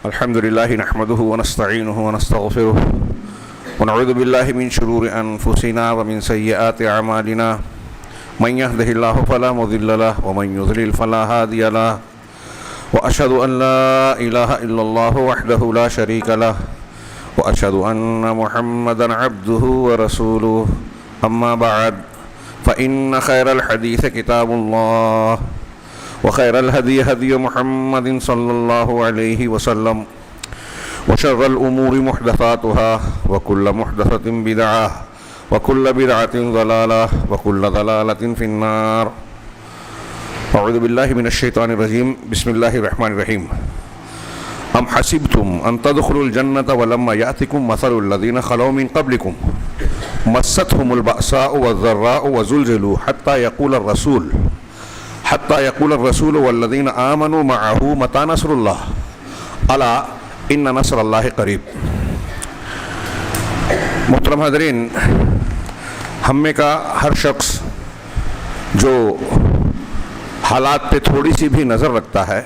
الحمد لله نحمده ونستعينه ونستغفره ونعوذ بالله من شرور أنفسنا ومن سيئات أعمالنا من يهده الله فلا مضل له ومن يضلل فلا هادي له وأشهد أن لا إله إلا الله وحده لا شريك له وأشهد أن محمدا عبده ورسوله أما بعد فإن خير الحديث كتاب الله وخير الهدي هدي محمد صلى الله عليه وسلم وشر الأمور محدثاتها وكل محدثة بدعة وكل بدعة ضلالة وكل ضلالة في النار. أعوذ بالله من الشيطان الرجيم. بسم الله الرحمن الرحيم. أم حسبتم أن تدخلوا الجنة ولما يأتكم مثل الذين خلوا من قبلكم مستهم البأساء والضراء وزلزلوا حتى يقول الرسول والذين آمنوا معه متى نصر الله ألا إن نصر الله قریب. محترم حاضرین، ہم میں کا ہر شخص جو حالات پہ تھوڑی سی بھی نظر رکھتا ہے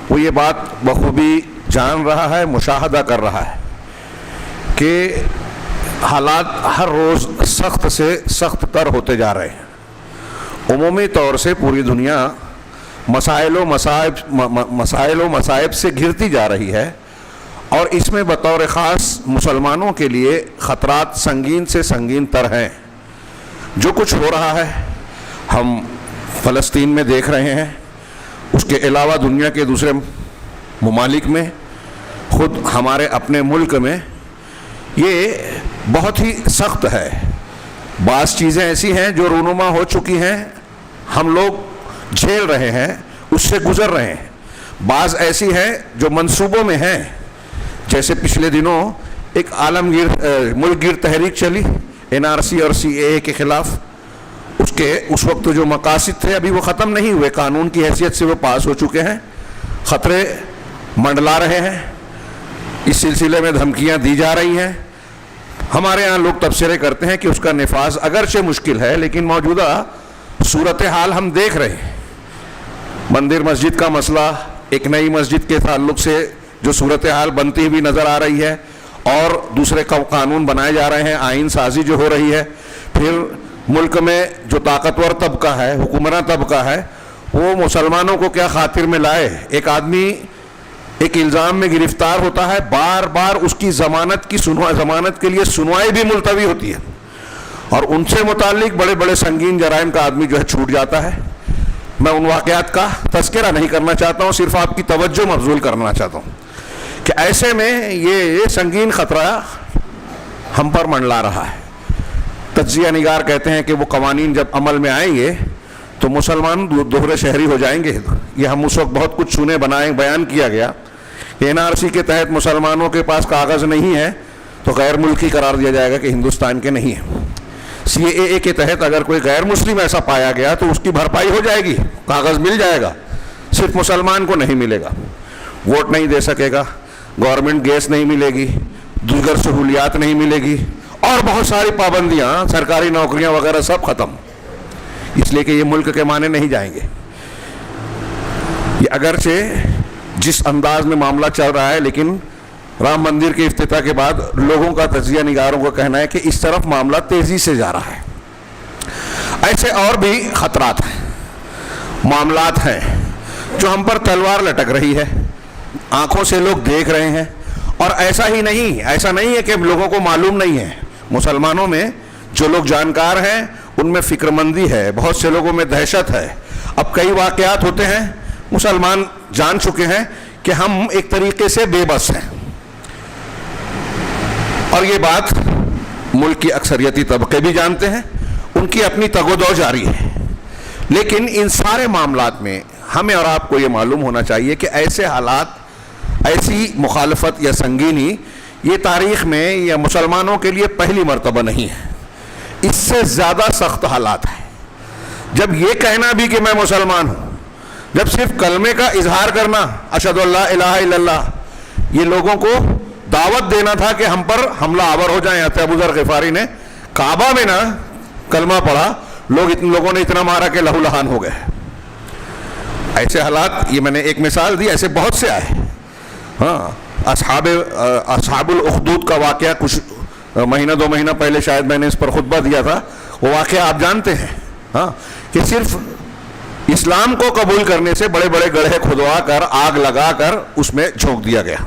وہ یہ بات بخوبی جان رہا ہے، مشاہدہ کر رہا ہے کہ حالات ہر روز سخت سے سخت تر ہوتے جا رہے ہیں. عمومی طور سے پوری دنیا مسائل و مصائب سے گھرتی جا رہی ہے، اور اس میں بطور خاص مسلمانوں کے لیے خطرات سنگین سے سنگین تر ہیں. جو کچھ ہو رہا ہے ہم فلسطین میں دیکھ رہے ہیں، اس کے علاوہ دنیا کے دوسرے ممالک میں، خود ہمارے اپنے ملک میں یہ بہت ہی سخت ہے. بعض چیزیں ایسی ہیں جو رونما ہو چکی ہیں، ہم لوگ جھیل رہے ہیں، اس سے گزر رہے ہیں. بعض ایسی ہیں جو منصوبوں میں ہیں، جیسے پچھلے دنوں ایک ملک گیر تحریک چلی NRC اور CAA کے خلاف. اس وقت جو مقاصد تھے ابھی وہ ختم نہیں ہوئے، قانون کی حیثیت سے وہ پاس ہو چکے ہیں. خطرے منڈلا رہے ہیں، اس سلسلے میں دھمکیاں دی جا رہی ہیں. ہمارے ہاں لوگ تبصرے کرتے ہیں کہ اس کا نفاذ اگرچہ مشکل ہے، لیکن موجودہ صورتحال ہم دیکھ رہے ہیں. مندر مسجد کا مسئلہ، ایک نئی مسجد کے تعلق سے جو صورتحال بنتی ہوئی نظر آ رہی ہے، اور دوسرے قانون بنائے جا رہے ہیں، آئین سازی جو ہو رہی ہے. پھر ملک میں جو طاقتور طبقہ ہے، حکمراں طبقہ ہے، وہ مسلمانوں کو کیا خاطر میں لائے. ایک آدمی ایک الزام میں گرفتار ہوتا ہے، بار بار اس کی ضمانت کے لیے سنوائی بھی ملتوی ہوتی ہے، اور ان سے متعلق بڑے بڑے سنگین جرائم کا آدمی جو ہے چھوٹ جاتا ہے. میں ان واقعات کا تذکرہ نہیں کرنا چاہتا ہوں، صرف آپ کی توجہ مبذول کرنا چاہتا ہوں کہ ایسے میں یہ سنگین خطرہ ہم پر منڈلا رہا ہے. تجزیہ نگار کہتے ہیں کہ وہ قوانین جب عمل میں آئیں گے تو مسلمان دوہرے شہری ہو جائیں گے. یہ ہم اس وقت بہت کچھ سنے، بیان کیا گیا کہ NRC کے تحت مسلمانوں کے پاس کاغذ نہیں ہے تو غیر ملکی قرار دیا جائے گا کہ ہندوستان کے نہیں ہے. CAA کے تحت اگر کوئی غیر مسلم ایسا پایا گیا تو اس کی بھرپائی ہو جائے گی، کاغذ مل جائے گا. صرف مسلمان کو نہیں ملے گا، ووٹ نہیں دے سکے گا، گورنمنٹ گیس نہیں ملے گی، دیگر سہولیات نہیں ملے گی، اور بہت ساری پابندیاں، سرکاری نوکریاں وغیرہ سب ختم. اس لیے کہ یہ ملک کے معنی نہیں جائیں گے. یہ اگرچہ جس انداز میں معاملہ چل رہا ہے، لیکن رام مندر کے افتتاح کے بعد لوگوں کا، تجزیہ نگاروں کا کہنا ہے کہ اس طرف معاملہ تیزی سے جا رہا ہے. ایسے اور بھی خطرات ہیں، معاملات ہیں جو ہم پر تلوار لٹک رہی ہے، آنکھوں سے لوگ دیکھ رہے ہیں. اور ایسا نہیں ہے کہ لوگوں کو معلوم نہیں ہے. مسلمانوں میں جو لوگ جانکار ہیں ان میں فکر مندی ہے، بہت سے لوگوں میں دہشت ہے. اب کئی واقعات ہوتے ہیں، مسلمان جان چکے ہیں کہ ہم ایک طریقے سے بے بس ہیں، اور یہ بات ملک کی اکثریتی طبقے بھی جانتے ہیں، ان کی اپنی تگ و دو جاری ہے. لیکن ان سارے معاملات میں ہمیں اور آپ کو یہ معلوم ہونا چاہیے کہ ایسے حالات، ایسی مخالفت یا سنگینی یہ تاریخ میں یا مسلمانوں کے لیے پہلی مرتبہ نہیں ہے. اس سے زیادہ سخت حالات ہیں. جب یہ کہنا بھی کہ میں مسلمان ہوں، جب صرف کلمے کا اظہار کرنا، اشہد ان لا الہ الا اللہ، یہ لوگوں کو دعوت دینا تھا کہ ہم پر حملہ آور ہو جائیں. ابو ذر غفاری نے کعبہ میں نہ کلمہ پڑھا، لوگوں نے اتنا مارا کہ لہو لہان ہو گئے. ایسے حالات، یہ میں نے ایک مثال دی، ایسے بہت سے آئے. ہاں اصحاب الاخدود کا واقعہ کچھ مہینہ 2 مہینہ پہلے شاید میں نے اس پر خطبہ دیا تھا. وہ واقعہ آپ جانتے ہیں ہاں کہ صرف اسلام کو قبول کرنے سے بڑے بڑے گڑھے کھدوا کر آگ لگا کر اس میں جھونک دیا گیا.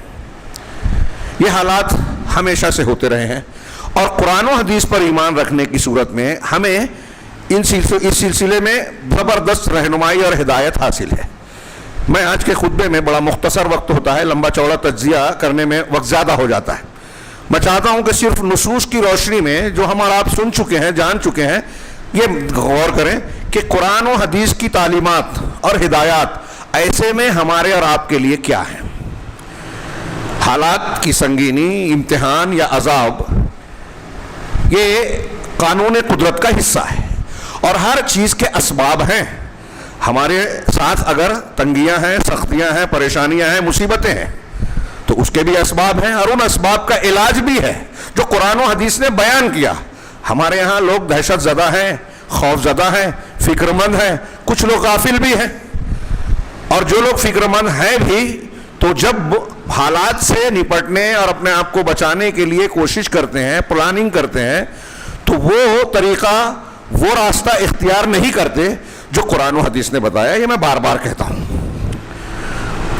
یہ حالات ہمیشہ سے ہوتے رہے ہیں اور قرآن و حدیث پر ایمان رکھنے کی صورت میں ہمیں اس سلسلے میں زبردست رہنمائی اور ہدایت حاصل ہے. میں آج کے خطبے میں بڑا مختصر وقت ہوتا ہے, لمبا چوڑا تجزیہ کرنے میں وقت زیادہ ہو جاتا ہے. میں چاہتا ہوں کہ صرف نصوص کی روشنی میں جو ہم اور آپ سن چکے ہیں, جان چکے ہیں, یہ غور کریں کہ قرآن و حدیث کی تعلیمات اور ہدایات ایسے میں ہمارے اور آپ کے لیے کیا ہیں. حالات کی سنگینی, امتحان یا عذاب یہ قانون قدرت کا حصہ ہے اور ہر چیز کے اسباب ہیں. ہمارے ساتھ اگر تنگیاں ہیں, سختیاں ہیں, پریشانیاں ہیں, مصیبتیں ہیں تو اس کے بھی اسباب ہیں اور ان اسباب کا علاج بھی ہے جو قرآن و حدیث نے بیان کیا. ہمارے یہاں لوگ دہشت زدہ ہیں, خوف زدہ ہیں, فکر مند ہیں, کچھ لوگ غافل بھی ہیں. اور جو لوگ فکر مند ہیں بھی تو جب حالات سے نپٹنے اور اپنے آپ کو بچانے کے لیے کوشش کرتے ہیں, پلاننگ کرتے ہیں, تو وہ طریقہ, وہ راستہ اختیار نہیں کرتے جو قرآن و حدیث نے بتایا. یہ میں بار بار کہتا ہوں.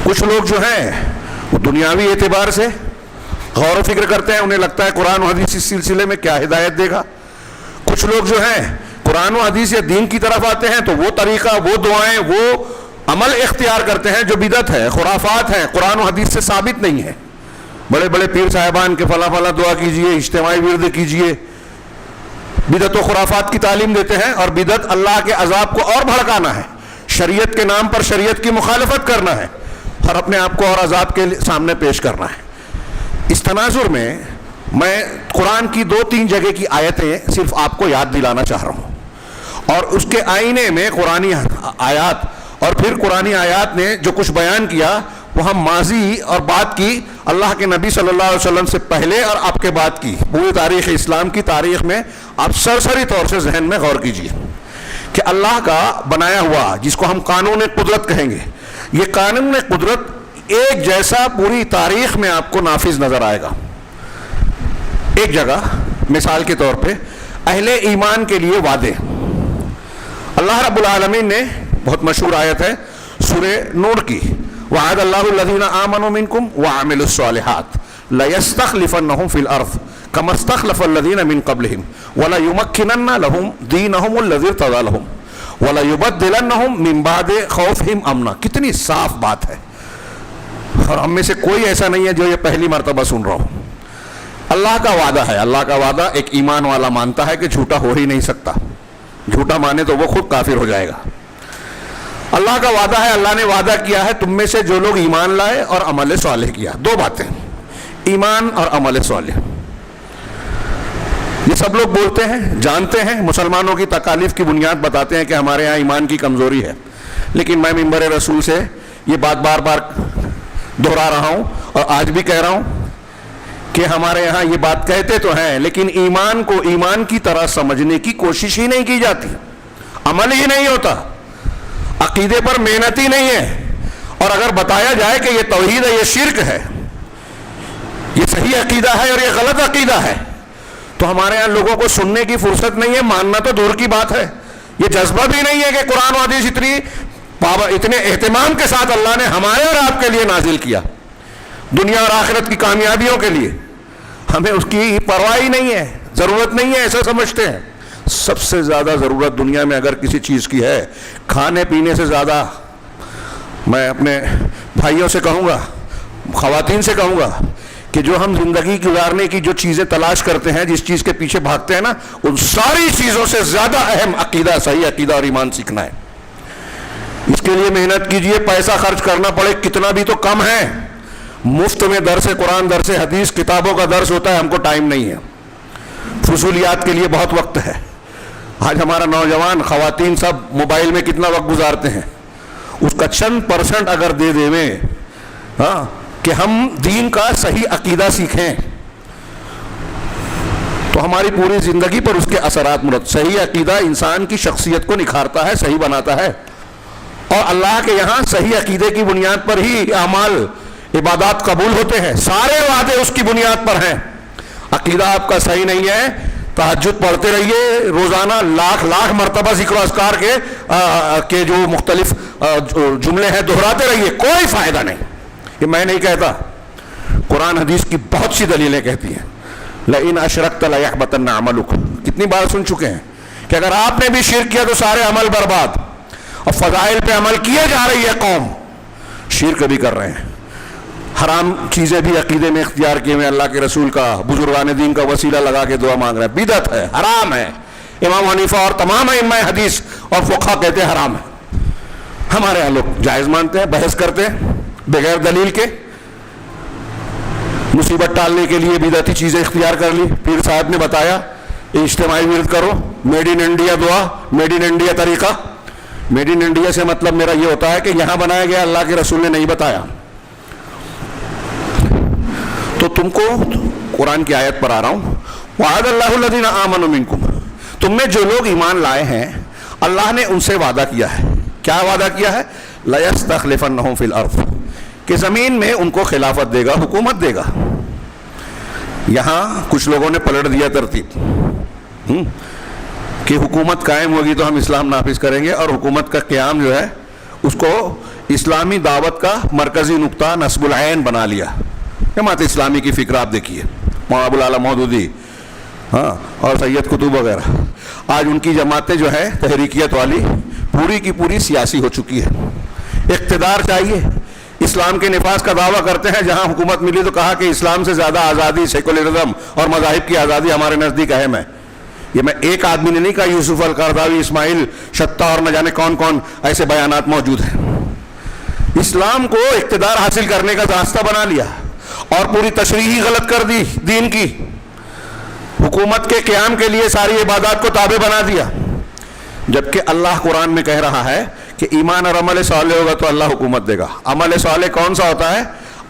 کچھ لوگ جو ہیں وہ دنیاوی اعتبار سے غور و فکر کرتے ہیں, انہیں لگتا ہے قرآن و حدیث اس سلسلے میں کیا ہدایت دے گا. کچھ لوگ جو ہیں قرآن و حدیث یا دین کی طرف آتے ہیں تو وہ طریقہ, وہ دعائیں, وہ عمل اختیار کرتے ہیں جو بدعت ہے, خرافات ہیں, قرآن و حدیث سے ثابت نہیں ہے. بڑے بڑے پیر صاحبان کے فلاں فلاں دعا کیجئے, اجتماعی ورد کیجئے, بدعت و خرافات کی تعلیم دیتے ہیں. اور بدعت اللہ کے عذاب کو اور بھڑکانا ہے, شریعت کے نام پر شریعت کی مخالفت کرنا ہے اور اپنے آپ کو اور عذاب کے سامنے پیش کرنا ہے. اس تناظر میں قرآن کی 2-3 جگہ کی آیتیں صرف آپ کو یاد دلانا چاہ رہا ہوں اور اس کے آئینے میں قرآنی آیات اور پھر قرآنی آیات نے جو کچھ بیان کیا وہ ہم ماضی اور بعد کی, اللہ کے نبی صلی اللہ علیہ وسلم سے پہلے اور آپ کے بعد کی پوری تاریخ اسلام کی تاریخ میں آپ سرسری طور سے ذہن میں غور کیجیے کہ اللہ کا بنایا ہوا, جس کو ہم قانون قدرت کہیں گے, یہ قانون قدرت ایک جیسا پوری تاریخ میں آپ کو نافذ نظر آئے گا. ایک جگہ مثال کے طور پہ اہل ایمان کے لیے وعدے. اللہ رب العالمین نے, بہت مشہور آیت ہے سورہ نور کی, وعد اللہ الذین آمنوا منکم وعملوا الصالحات لَيَسْتَخْلِفَنَّهُمْ فِي الْأَرْضِ كَمَا اسْتَخْلَفَ الَّذِينَ مِنْ قَبْلِهِمْ وَلَيُمَكِّنَنَّ لَهُمْ دِينَهُمُ الَّذِي ارْتَضَىٰ لَهُمْ وَلَيُبَدِّلَنَّهُمْ مِنْ بَعْدِ خَوْفِهِمْ أَمْنًا. کتنی صاف بات ہے اور ہم میں سے کوئی ایسا نہیں ہے جو یہ پہلی مرتبہ سن رہا ہوں. اللہ کا وعدہ ہے. اللہ کا وعدہ ایک ایمان والا مانتا ہے کہ جھوٹا ہو ہی نہیں سکتا. جھوٹا مانے تو وہ خود کافر ہو جائے گا. اللہ کا وعدہ ہے, اللہ نے وعدہ کیا ہے تم میں سے جو لوگ ایمان لائے اور عمل صالح کیا. 2 باتیں, ایمان اور عمل صالح. یہ سب لوگ بولتے ہیں, جانتے ہیں, مسلمانوں کی تکالیف کی بنیاد بتاتے ہیں کہ ہمارے ہاں ایمان کی کمزوری ہے. لیکن میں منبر رسول سے یہ بات بار بار دہرا رہا ہوں اور آج بھی کہہ رہا ہوں کہ ہمارے یہاں یہ بات کہتے تو ہیں لیکن ایمان کو ایمان کی طرح سمجھنے کی کوشش ہی نہیں کی جاتی, عمل ہی نہیں ہوتا, عقیدے پر محنت ہی نہیں ہے. اور اگر بتایا جائے کہ یہ توحید ہے, یہ شرک ہے, یہ صحیح عقیدہ ہے اور یہ غلط عقیدہ ہے, تو ہمارے یہاں لوگوں کو سننے کی فرصت نہیں ہے, ماننا تو دور کی بات ہے. یہ جذبہ بھی نہیں ہے کہ قرآن و حدیث اتنے اہتمام کے ساتھ اللہ نے ہمارے اور آپ کے لیے نازل کیا, دنیا اور آخرت کی کامیابیوں کے لیے. ہمیں اس کی پرواہ ہی نہیں ہے, ضرورت نہیں ہے, ایسا سمجھتے ہیں. سب سے زیادہ ضرورت دنیا میں اگر کسی چیز کی ہے, کھانے پینے سے زیادہ, میں اپنے بھائیوں سے کہوں گا, خواتین سے کہوں گا کہ جو ہم زندگی گزارنے کی جو چیزیں تلاش کرتے ہیں, جس چیز کے پیچھے بھاگتے ہیں نا, ان ساری چیزوں سے زیادہ اہم عقیدہ, صحیح عقیدہ اور ایمان سیکھنا ہے. اس کے لیے محنت کیجئے, پیسہ خرچ کرنا پڑے کتنا بھی تو کم ہے. مفت میں درس قرآن, درس حدیث, کتابوں کا درس ہوتا ہے, ہم کو ٹائم نہیں ہے. فضولیات کے لیے بہت وقت ہے. آج ہمارا نوجوان, خواتین سب موبائل میں کتنا وقت گزارتے ہیں, اس کا چند % اگر دے دیں ہاں کہ ہم دین کا صحیح عقیدہ سیکھیں تو ہماری پوری زندگی پر اس کے اثرات مرتب. صحیح عقیدہ انسان کی شخصیت کو نکھارتا ہے, صحیح بناتا ہے, اور اللہ کے یہاں صحیح عقیدے کی بنیاد پر ہی اعمال عبادات قبول ہوتے ہیں، سارے وعدے اس کی بنیاد پر ہیں. عقیدہ آپ کا صحیح نہیں ہے، تہجد پڑھتے رہیے، روزانہ لاکھ مرتبہ ذکر و اذکار کے جو مختلف جملے ہیں دہراتے رہیے، کوئی فائدہ نہیں. یہ میں نہیں کہتا، قرآن حدیث کی بہت سی دلیلیں کہتی ہیں. لئن اشرکت لیحبطن عملک، کتنی بار سن چکے ہیں کہ اگر آپ نے بھی شرک کیا تو سارے عمل برباد. اور فضائل پہ عمل کیے جا رہی ہے قوم، شرک بھی کر رہے ہیں، حرام چیزیں بھی عقیدے میں اختیار کیے ہوئے، اللہ کے رسول کا، بزرگان دین کا وسیلہ لگا کے دعا مانگ رہے ہیں. بدعت ہے، حرام ہے. امام حنیفہ اور تمام ائمہ حدیث اور فقہا کہتے ہیں حرام ہے. ہمارے یہاں لوگ جائز مانتے ہیں، بحث کرتے ہیں بغیر دلیل کے، مصیبت ٹالنے کے لیے بدعتی چیزیں اختیار کر لی. پیر صاحب نے بتایا اجتماعی ورد کرو، میڈ ان انڈیا دعا، میڈ ان انڈیا طریقہ. میڈ ان انڈیا سے مطلب میرا یہ ہوتا ہے کہ یہاں بنایا گیا، اللہ کے رسول نے نہیں بتایا. تو تم کو قرآن کی آیت پر آ رہا ہوں، وعد اللہ الذین آمنوا منکم، تم میں جو لوگ ایمان لائے ہیں اللہ نے ان سے وعدہ کیا ہے. کیا وعدہ کیا ہے؟ لَيَسْتَخْلِفَنَّهُمْ فِي الْأَرْضِ، کہ زمین میں ان کو خلافت دے گا، حکومت دے گا. یہاں کچھ لوگوں نے پلٹ دیا ترتیب کہ حکومت قائم ہوگی تو ہم اسلام نافذ کریں گے، اور حکومت کا قیام جو ہے اس کو اسلامی دعوت کا مرکزی نقطہ نصب العین بنا لیا. جماعت اسلامی کی فکر آپ دیکھیے، مولانا ابو العلا مودودی اور سید قطب وغیرہ، آج ان کی جماعتیں جو ہے تحریکیت والی پوری کی پوری سیاسی ہو چکی ہے. اقتدار چاہیے، اسلام کے نفاذ کا دعویٰ کرتے ہیں. جہاں حکومت ملی تو کہا کہ اسلام سے زیادہ آزادی، سیکولرزم اور مذاہب کی آزادی ہمارے نزدیک اہم ہے. یہ میں ایک آدمی نے نہیں کہا، یوسف القرضاوی، اسماعیل شتا اور نہ جانے کون کون ایسے بیانات موجود ہیں. اسلام کو اقتدار حاصل کرنے کا راستہ بنا لیا اور پوری تشریح ہی غلط کر دی دین کی. حکومت کے قیام کے لیے ساری عبادات کو تابع بنا دیا، جبکہ اللہ قرآن میں کہہ رہا ہے کہ ایمان اور عمل صالح ہوگا تو اللہ حکومت دے گا. عمل صالح کون سا ہوتا ہے؟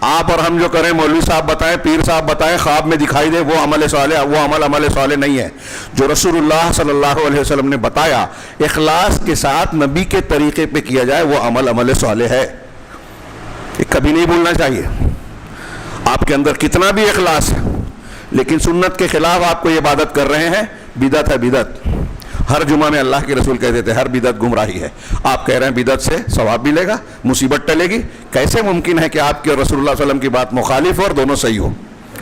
آپ اور ہم جو کریں، مولوی صاحب بتائیں، پیر صاحب بتائیں، خواب میں دکھائی دے، وہ عمل صالح، وہ عمل صالح نہیں ہے. جو رسول اللہ صلی اللہ علیہ وسلم نے بتایا، اخلاص کے ساتھ نبی کے طریقے پہ کیا جائے، وہ عمل صالح ہے. یہ کبھی نہیں بھولنا چاہیے. آپ کے اندر کتنا بھی اخلاص ہے لیکن سنت کے خلاف آپ کو یہ عبادت کر رہے ہیں، بدعت ہے. بدعت ہر جمعہ میں اللہ کے رسول کہتے تھے ہر بدعت گمراہی ہے. آپ کہہ رہے ہیں بدعت سے ثواب بھی لے گا، مصیبت ٹلے گی. کیسے ممکن ہے کہ آپ کے رسول اللہ صلی اللہ علیہ وسلم کی بات مخالف ہو اور دونوں صحیح ہو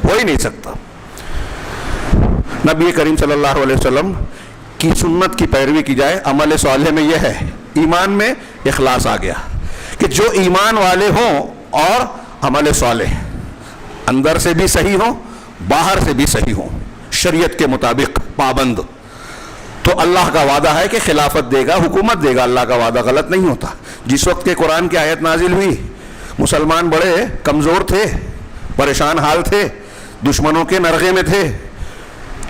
ہی نہیں سکتا. نبی کریم صلی اللہ علیہ وسلم کی سنت کی پیروی کی جائے. عمل صالح میں یہ ہے، ایمان میں اخلاص آ گیا کہ جو ایمان والے ہوں اور عمل صالح اندر سے بھی صحیح ہوں، باہر سے بھی صحیح ہوں، شریعت کے مطابق پابند، تو اللہ کا وعدہ ہے کہ خلافت دے گا، حکومت دے گا. اللہ کا وعدہ غلط نہیں ہوتا. جس وقت کے قرآن کی آیت نازل ہوئی، مسلمان بڑے کمزور تھے، پریشان حال تھے، دشمنوں کے نرغے میں تھے،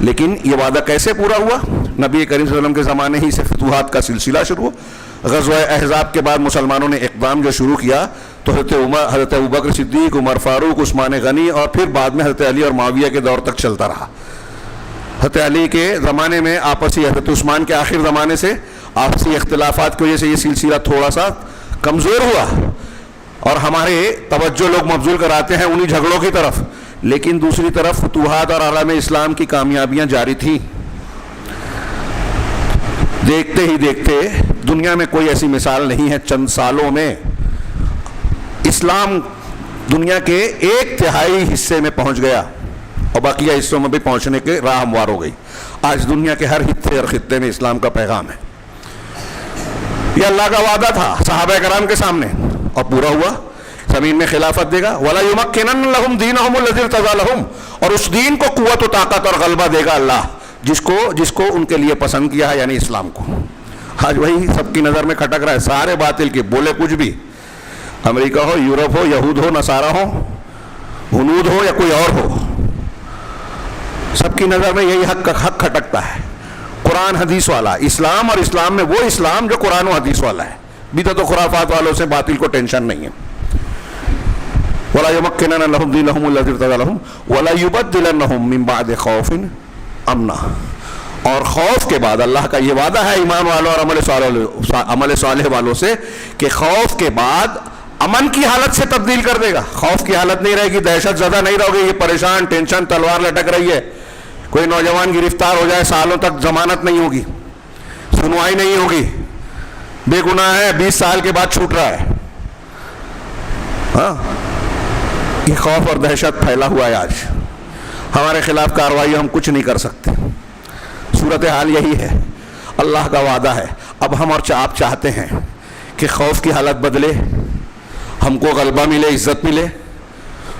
لیکن یہ وعدہ کیسے پورا ہوا؟ نبی کریم صلی اللہ علیہ وسلم کے زمانے ہی سے فتوحات کا سلسلہ شروع ہوا. غزوہ احزاب کے بعد مسلمانوں نے اقدام جو شروع کیا تو حضرت ابوبکر صدیق، عمر فاروق، عثمان غنی اور پھر بعد میں حضرت علی اور معاویہ کے دور تک چلتا رہا. حضرت علی کے زمانے میں آپسی، حضرت عثمان کے آخر زمانے سے آپسی اختلافات کی وجہ سے یہ سلسلہ تھوڑا سا کمزور ہوا اور ہمارے توجہ لوگ مبذول کراتے ہیں انہی جھگڑوں کی طرف، لیکن دوسری طرف فتوحات اور عالم اسلام کی کامیابیاں جاری تھیں. دیکھتے ہی دیکھتے دنیا میں کوئی ایسی مثال نہیں ہے، چند سالوں میں اسلام دنیا کے 1/3 حصے میں پہنچ گیا اور بقیہ حصوں میں بھی پہنچنے کے راہ ہموار ہو گئی. آج دنیا کے ہر حصے اور خطے میں اسلام کا پیغام ہے. یہ اللہ کا وعدہ تھا صحابہ کرام کے سامنے اور پورا ہوا. زمین میں خلافت دے گا، وَلَا يُمَكِّنَنَّ لَهُمْ دِينَهُمُ الَّذِي ارْتَضَىٰ لَهُمْ، اور اس دین کو قوت و طاقت اور غلبہ دے گا اللہ جس کو ان کے لیے پسند کیا ہے، یعنی اسلام کو. آج وہی سب کی نظر میں کھٹک رہا ہے. سارے باطل کے بولے کچھ بھی، امریکہ ہو، یورپ ہو، یہود ہو، نصارہ ہو، ہنود ہو یا کوئی اور ہو، سب کی نظر میں یہی حق کھٹکتا ہے. قرآن حدیث والا اسلام، اور اسلام میں وہ اسلام جو قرآن و حدیث والا ہے. بدعت و خرافات والوں سے باطل کو ٹینشن نہیں ہے. وَلَا يُمَكِّنَنَّ لَهُمْ دِينَهُمُ الَّذِي ارْتَضَىٰ لَهُمْ وَلَا يُبَدِّلَنَّهُمْ مِن بَعْدِ خَوْفٍ أَمْنًا، اور خوف کے بعد اللہ کا یہ وعدہ ہے ایمان والوں اور عمل صالح والوں سے کہ خوف کے بعد امن کی حالت سے تبدیل کر دے گا. خوف کی حالت نہیں رہے گی, دہشت زدہ نہیں رہو گے, یہ پریشان, ٹینشن, تلوار لٹک رہی ہے, کوئی نوجوان گرفتار ہو جائے سالوں تک ضمانت نہیں ہوگی, سنوائی نہیں ہوگی, بے گناہ ہے, 20 سال کے بعد چھوٹ رہا ہے. ہاں, یہ خوف اور دہشت پھیلا ہوا ہے آج. ہمارے خلاف کارروائی ہم کچھ نہیں کر سکتے. صورتحال یہی ہے, اللہ کا وعدہ ہے. اب ہم اور آپ چاہتے ہیں کہ خوف کی حالت بدلے, ہم کو غلبہ ملے, عزت ملے,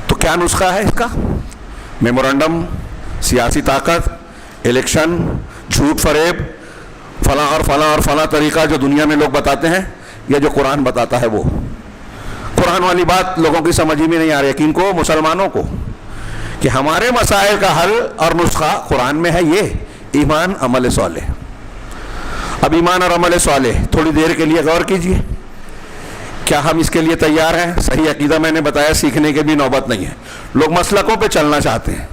تو کیا نسخہ ہے اس کا؟ میمورنڈم, سیاسی طاقت, الیکشن, جھوٹ فریب, فلاں اور فلاں اور فلاں طریقہ جو دنیا میں لوگ بتاتے ہیں, یا جو قرآن بتاتا ہے وہ؟ قرآن والی بات لوگوں کی سمجھ میں نہیں آ رہی ہے. کن کو؟ مسلمانوں کو, کہ ہمارے مسائل کا حل اور نسخہ قرآن میں ہے, یہ ایمان عمل صالح. اب ایمان اور عمل صالح تھوڑی دیر کے لیے غور کیجئے, کیا ہم اس کے لیے تیار ہیں؟ صحیح عقیدہ میں نے بتایا, سیکھنے کے بھی نوبت نہیں ہے. لوگ مسلکوں پہ چلنا چاہتے ہیں,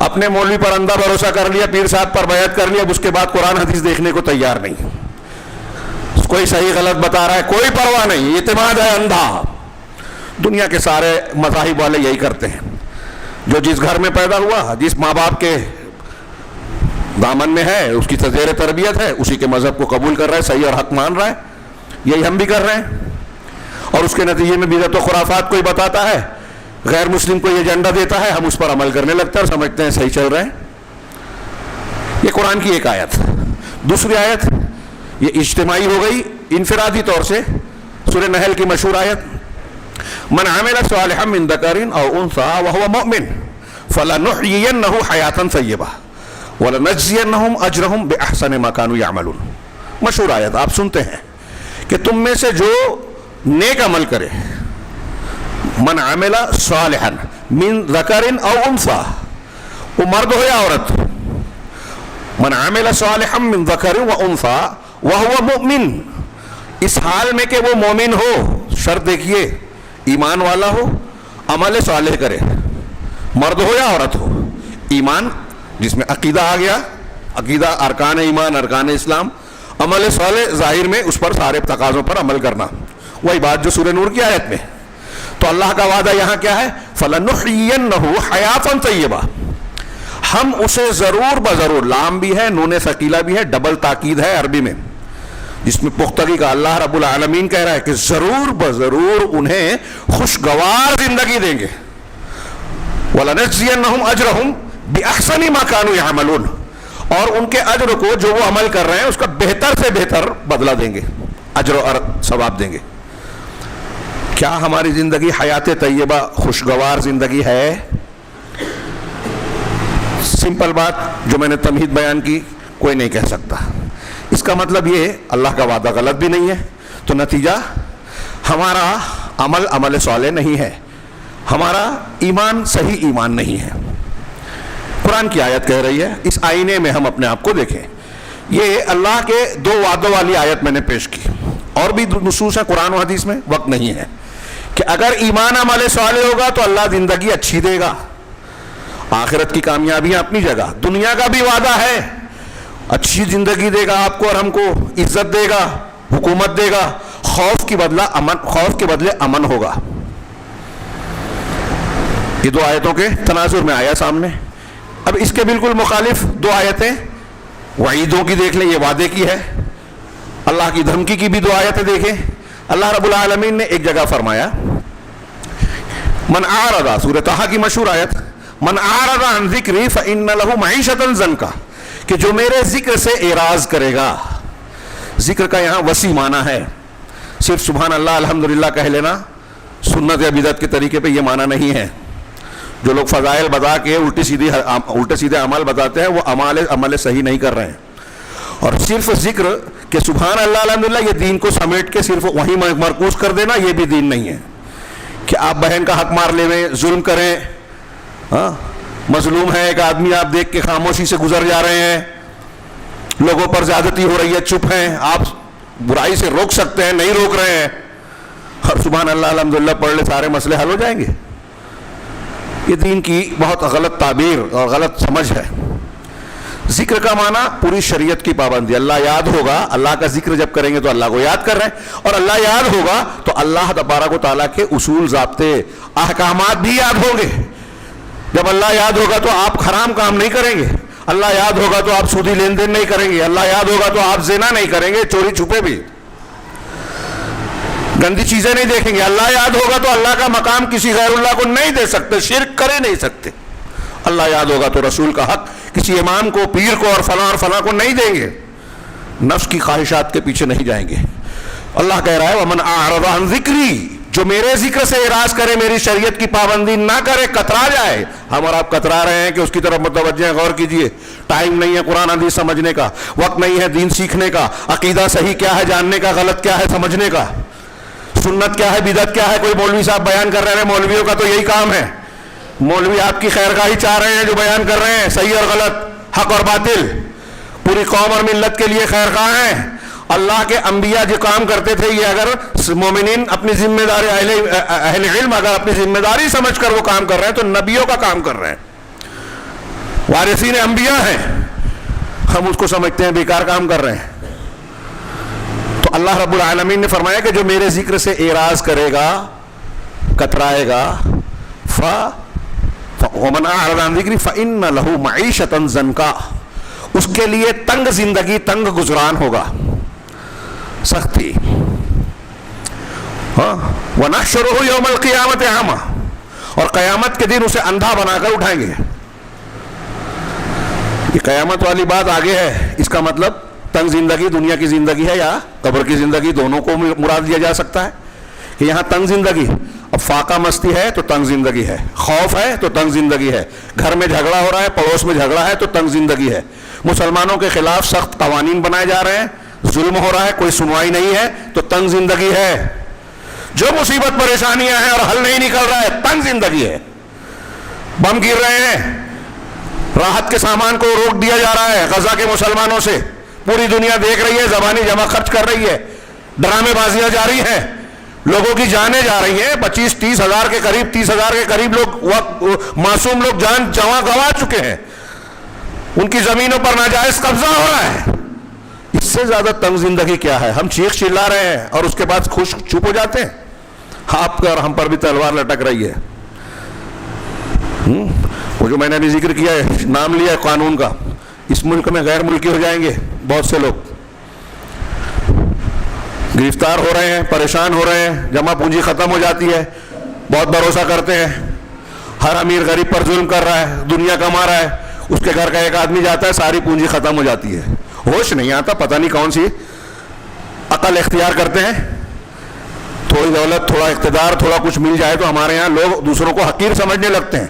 اپنے مولوی پر اندھا بھروسہ کر لیا, پیر صاحب پر بیعت کر لیا, اب اس کے بعد قرآن حدیث دیکھنے کو تیار نہیں. کوئی صحیح غلط بتا رہا ہے, کوئی پرواہ نہیں, اعتماد ہے اندھا. دنیا کے سارے مذاہب والے یہی کرتے ہیں. جو جس گھر میں پیدا ہوا, جس ماں باپ کے دامن میں ہے, اس کی زیر تربیت ہے, اسی کے مذہب کو قبول کر رہا ہے, صحیح اور حق مان رہا ہے. یہی ہم بھی کر رہے ہیں. اور اس کے نتیجے میں بدعت و خرافات کوئی بتاتا ہے, غیر مسلم کو یہ ایجنڈا دیتا ہے, ہم اس پر عمل کرنے لگتے ہیں اور سمجھتے ہیں صحیح چل رہے ہیں. یہ قرآن کی ایک آیت. دوسری آیت یہ اجتماعی ہو گئی, انفرادی طور سے سورہ نحل کی مشہور آیت, من عمل صالحا من ذکر او انثى وهو مؤمن فلنحيينه حیاتا طیبہ ولنجزینہم اجرہم باحسن ما كانوا يعملون. مشہور آیت آپ سنتے ہیں کہ تم میں سے جو نیک عمل کرے, من عمل صالحا من ذکر او انثى, وہ مرد ہو یا عورت, من عمل صالحا من ذکر و انثى وهو مؤمن, اس حال میں کہ وہ مومن ہو. شرط دیکھیے, ایمان والا ہو, عمل صالح کرے, مرد ہو یا عورت ہو. ایمان جس میں عقیدہ آ گیا, عقیدہ ارکان ایمان, ارکان اسلام. عمل صالح ظاہر میں اس پر سارے تقاضوں پر عمل کرنا, وہی بات جو سورہ نور کی آیت میں. تو اللہ کا وعدہ یہاں کیا ہے؟ فَلَنُحْيِيَنَّهُ حَيَاةً طَيِّبَةً, ہم اسے ضرور بضرور, لام بھی ہے, نون ثقیلہ بھی ہے, ڈبل تاکید ہے عربی میں, جس میں پختگی کا اللہ رب العالمین کہہ رہا ہے کہ ضرور بضرور انہیں خوشگوار زندگی دیں گے. وَلَنَجْزِيَنَّهُمْ أَجْرَهُمْ بِأَحْسَنِ مَا كَانُوا يَعْمَلُونَ, اور ان کے اجر کو جو وہ عمل کر رہے ہیں اس کا بہتر سے بہتر بدلہ دیں گے, اجر و ثواب دیں گے. کیا ہماری زندگی حیات طیبہ خوشگوار زندگی ہے؟ سمپل بات جو میں نے تمہید بیان کی, کوئی نہیں کہہ سکتا. اس کا مطلب یہ اللہ کا وعدہ غلط بھی نہیں ہے, تو نتیجہ ہمارا عمل صالح نہیں ہے, ہمارا ایمان صحیح ایمان نہیں ہے. قرآن کی آیت کہہ رہی ہے, اس آئینے میں ہم اپنے آپ کو دیکھیں. یہ اللہ کے دو وعدوں والی آیت میں نے پیش کی, اور بھی نصوص ہیں قرآن و حدیث میں, وقت نہیں ہے, کہ اگر ایمان عمل صالح ہوگا تو اللہ زندگی اچھی دے گا. آخرت کی کامیابیاں اپنی جگہ, دنیا کا بھی وعدہ ہے, اچھی زندگی دے گا آپ کو اور ہم کو, عزت دے گا, حکومت دے گا, خوف کے بدلے امن ہوگا. یہ دو آیتوں کے تناظر میں آیا سامنے. اب اس کے بالکل مخالف دو آیتیں وعیدوں کی دیکھ لیں, یہ وعدے کی ہے. اللہ کی دھمکی کی بھی دو آیتیں دیکھیں. اللہ رب العالمین نے ایک جگہ فرمایا, من اعرض, سورہ طٰہٰ کی مشہور آیت, من اعرض عن ذکری فإن له معیشة ضنکا, کہ جو میرے ذکر سے اعراض کرے گا. ذکر کا یہاں وسیع معنی ہے, صرف سبحان اللہ الحمدللہ کہہ لینا سنت یا بدعت کے طریقے پہ یہ معنی نہیں ہے. جو لوگ فضائل بتا کے الٹے سیدھے عمل بتاتے ہیں, وہ عمل صحیح نہیں کر رہے ہیں. اور صرف ذکر کہ سبحان اللہ الحمدللہ, یہ دین کو سمیٹ کے صرف وہیں مرکوز کر دینا, یہ بھی دین نہیں ہے. کہ آپ بہن کا حق مار لیں, ظلم کریں, ہاں مظلوم ہے ایک آدمی, آپ دیکھ کے خاموشی سے گزر جا رہے ہیں, لوگوں پر زیادتی ہو رہی ہے, چپ ہیں, آپ برائی سے روک سکتے ہیں, نہیں روک رہے ہیں, اور سبحان اللہ الحمدللہ پڑھ لے, سارے مسئلے حل ہو جائیں گے. یہ دین کی بہت غلط تعبیر اور غلط سمجھ ہے. ذکر کا معنی پوری شریعت کی پابندی. اللہ یاد ہوگا, اللہ کا ذکر جب کریں گے تو اللہ کو یاد کر رہے ہیں, اور اللہ یاد ہوگا تو اللہ تبارک و تعالیٰ کے اصول, ضابطے, احکامات بھی یاد ہوں گے. جب اللہ یاد ہوگا تو آپ حرام کام نہیں کریں گے, اللہ یاد ہوگا تو آپ سودی لین دین نہیں کریں گے, اللہ یاد ہوگا تو آپ زنا نہیں کریں گے, چوری چھپے بھی, گندی چیزیں نہیں دیکھیں گے. اللہ یاد ہوگا تو اللہ کا مقام کسی غیر اللہ کو نہیں دے سکتے, شرک کرے نہیں سکتے. اللہ یاد ہوگا تو رسول کا حق کسی امام کو, پیر کو اور فلاں کو نہیں دیں گے, نفس کی خواہشات کے پیچھے نہیں جائیں گے. اللہ کہہ رہا ہے وَمَنْ أَعْرَضَ عَنْ ذِكْرِي, جو میرے ذکر سے اعراض کرے, میری شریعت کی پابندی نہ کرے, کترا جائے. ہم اور آپ کترا رہے ہیں کہ اس کی طرف متوجہ ہیں, غور کیجئے. ٹائم نہیں ہے قرآن حدیث سمجھنے کا, وقت نہیں ہے دین سیکھنے کا, عقیدہ صحیح کیا ہے جاننے کا, غلط کیا ہے سمجھنے کا, سنت کیا ہے, بدعت کیا ہے. کوئی مولوی صاحب بیان کر رہے ہیں, مولویوں کا تو یہی کام ہے. مولوی آپ کی خیرخواہی چاہ رہے ہیں جو بیان کر رہے ہیں, صحیح اور غلط, حق اور باطل, پوری قوم اور ملت کے لیے خیرخواہ ہیں. اللہ کے انبیاء جو کام کرتے تھے, یہ اگر مومنین اپنی ذمہ داری, اہل علم اگر اپنی ذمہ داری سمجھ کر وہ کام کر رہے ہیں تو نبیوں کا کام کر رہے ہیں, وارثین انبیاء ہیں. ہم اس کو سمجھتے ہیں بیکار کام کر رہے ہیں. تو اللہ رب العالمین نے فرمایا کہ جو میرے ذکر سے اعراض کرے گا, کترائے گا, وَمَنْ أَعْرَضَ عَنْ ذِكْرِي فَإِنَّ لَهُ مَعِيشَةً ضَنْكًا, اس کے لیے تنگ زندگی, تنگ گزران ہوگا, سختی. وَنَحْشُرُهُ يَوْمَ الْقِيَامَةِ أَعْمَى, اور قیامت کے دن اسے اندھا بنا کر اٹھائیں گے. یہ قیامت والی بات آگے ہے. اس کا مطلب تنگ زندگی دنیا کی زندگی ہے یا قبر کی زندگی, دونوں کو مراد دیا جا سکتا ہے. کہ یہاں تنگ زندگی, اب فاقہ مستی ہے تو تنگ زندگی ہے, خوف ہے تو تنگ زندگی ہے, گھر میں جھگڑا ہو رہا ہے, پڑوس میں جھگڑا ہے تو تنگ زندگی ہے, مسلمانوں کے خلاف سخت قوانین بنائے جا رہے ہیں, ظلم ہو رہا ہے, کوئی سنوائی نہیں ہے تو تنگ زندگی ہے. جو مصیبت پریشانیاں ہیں اور حل نہیں نکل رہا ہے, تنگ زندگی ہے. بم گر رہے ہیں, راحت کے سامان کو روک دیا جا رہا ہے غزہ کے مسلمانوں سے, پوری دنیا دیکھ رہی ہے, زبانی جمع خرچ کر رہی ہے, ڈرامے بازیاں جاری ہیں, لوگوں کی جانیں جا رہی ہیں. 25-30 ہزار کے قریب, 30 ہزار کے قریب لوگ, معصوم لوگ جان گنوا چکے ہیں, ان کی زمینوں پر ناجائز قبضہ ہو رہا ہے. اس سے زیادہ تنگ زندگی کیا ہے؟ ہم چیخ چلا رہے ہیں اور اس کے بعد خوش چپ ہو جاتے ہیں. آپ کا اور ہم پر بھی تلوار لٹک رہی ہے. وہ جو میں نے ابھی ذکر کیا ہے, نام لیا ہے قانون کا, اس ملک میں غیر ملکی ہو جائیں گے بہت سے لوگ, گرفتار ہو رہے ہیں, پریشان ہو رہے ہیں, جمع پونجی ختم ہو جاتی ہے, بہت بھروسہ کرتے ہیں, ہر امیر غریب پر ظلم کر رہا ہے, دنیا کما رہا ہے, اس کے گھر کا ایک آدمی جاتا ہے, ساری پونجی ختم ہو جاتی ہے, ہوش نہیں آتا, پتہ نہیں کون سی عقل اختیار کرتے ہیں, تھوڑی دولت, تھوڑا اقتدار, تھوڑا کچھ مل جائے تو ہمارے یہاں لوگ دوسروں کو حقیر سمجھنے لگتے ہیں,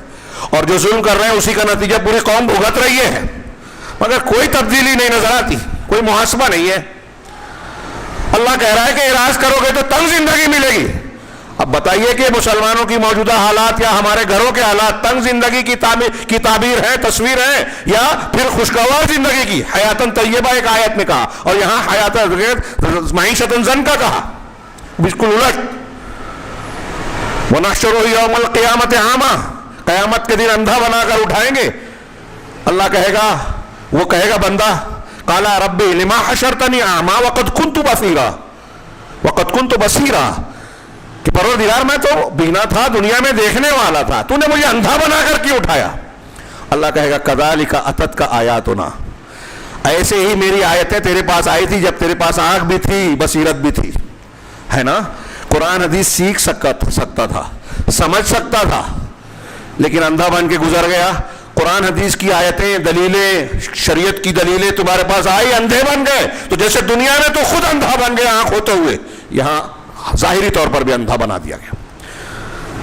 اور جو ظلم کر رہے ہیں اسی کا نتیجہ پوری قوم بھگت رہی ہے, مگر کوئی تبدیلی نہیں نظر آتی, کوئی محاسبہ نہیں ہے. اللہ کہہ رہا ہے کہ اعراض کرو گے تو تنگ زندگی ملے گی. اب بتائیے کہ مسلمانوں کی موجودہ حالات یا ہمارے گھروں کے حالات تنگ زندگی کی تعبیر ہے, تصویر ہے, یا پھر خوشگوار زندگی کی؟ حیاتن طیبہ ایک آیت میں کہا, اور یہاں حیات معیشتن زنکا کہا, بالکل الٹ. وَنَحْشُرُهُ يَوْمَ الْقِيَامَةِ أَعْمَى, قیامت کے دن اندھا بنا کر اٹھائیں گے. اللہ کہے گا, وہ کہے گا بندہ, قَالَ رَبِّ لِمَا حَشَرْتَنِي أَعْمَى وَقَدْ كُنْتُ بَصِيرًا, کہ پروردگار میں تو بینا تھا, دنیا میں دیکھنے والا تھا, تو نے مجھے اندھا بنا کر کیوں اٹھایا؟ اللہ کہے گا كَذَلِكَ أَتَتْكَ آيَاتُنَا, ایسے ہی میری آیتیں تیرے پاس آئی تھی جب تیرے پاس آنکھ بھی تھی, بصیرت بھی تھی, ہے نا. قرآن حدیث سیکھ سکتا تھا, سمجھ سکتا تھا, لیکن اندھا بن کے گزر گیا. قرآن حدیث کی آیتیں, دلیلیں, شریعت کی دلیلیں تمہارے پاس آئی, اندھے بن گئے. تو جیسے دنیا میں تو خود اندھا بن گئے آنکھ ہوتے ہوئے, یہاں ظاہری طور پر بھی اندھا بنا دیا گیا.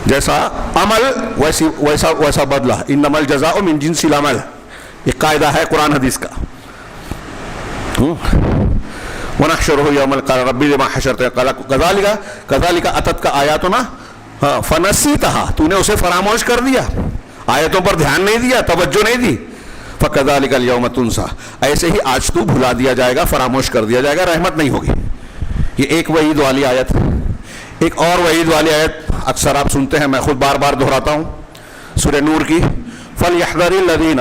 جیسا عمل ویسا بدلہ, انما الجزاء من جنس العمل, یہ قاعدہ ہے قرآن حدیث کا. وَنَحْشُرُهُ يَوْمَ الْقِيَامَةِ رَبِّ لِمَا حَشَرْتَنِي كَذَلِكَ أَتَتْكَ آيَاتُنَا فَنَسِيتَهَا, تو نے اسے فراموش کر دیا, آیتوں پر دھیان نہیں دیا, توجہ نہیں دی. فَكَذَلِكَ الْيَوْمَ تُنْسَى, ایسے ہی آج تو بھلا دیا جائے گا, فراموش کر دیا جائے گا, رحمت نہیں ہوگی. یہ ایک وعید والی آیت. ایک اور وعید والی آیت اکثر آپ سنتے ہیں, میں خود بار بار دہراتا ہوں, سورہ نور کی, فَلْيَحْذَرِ الَّذِينَ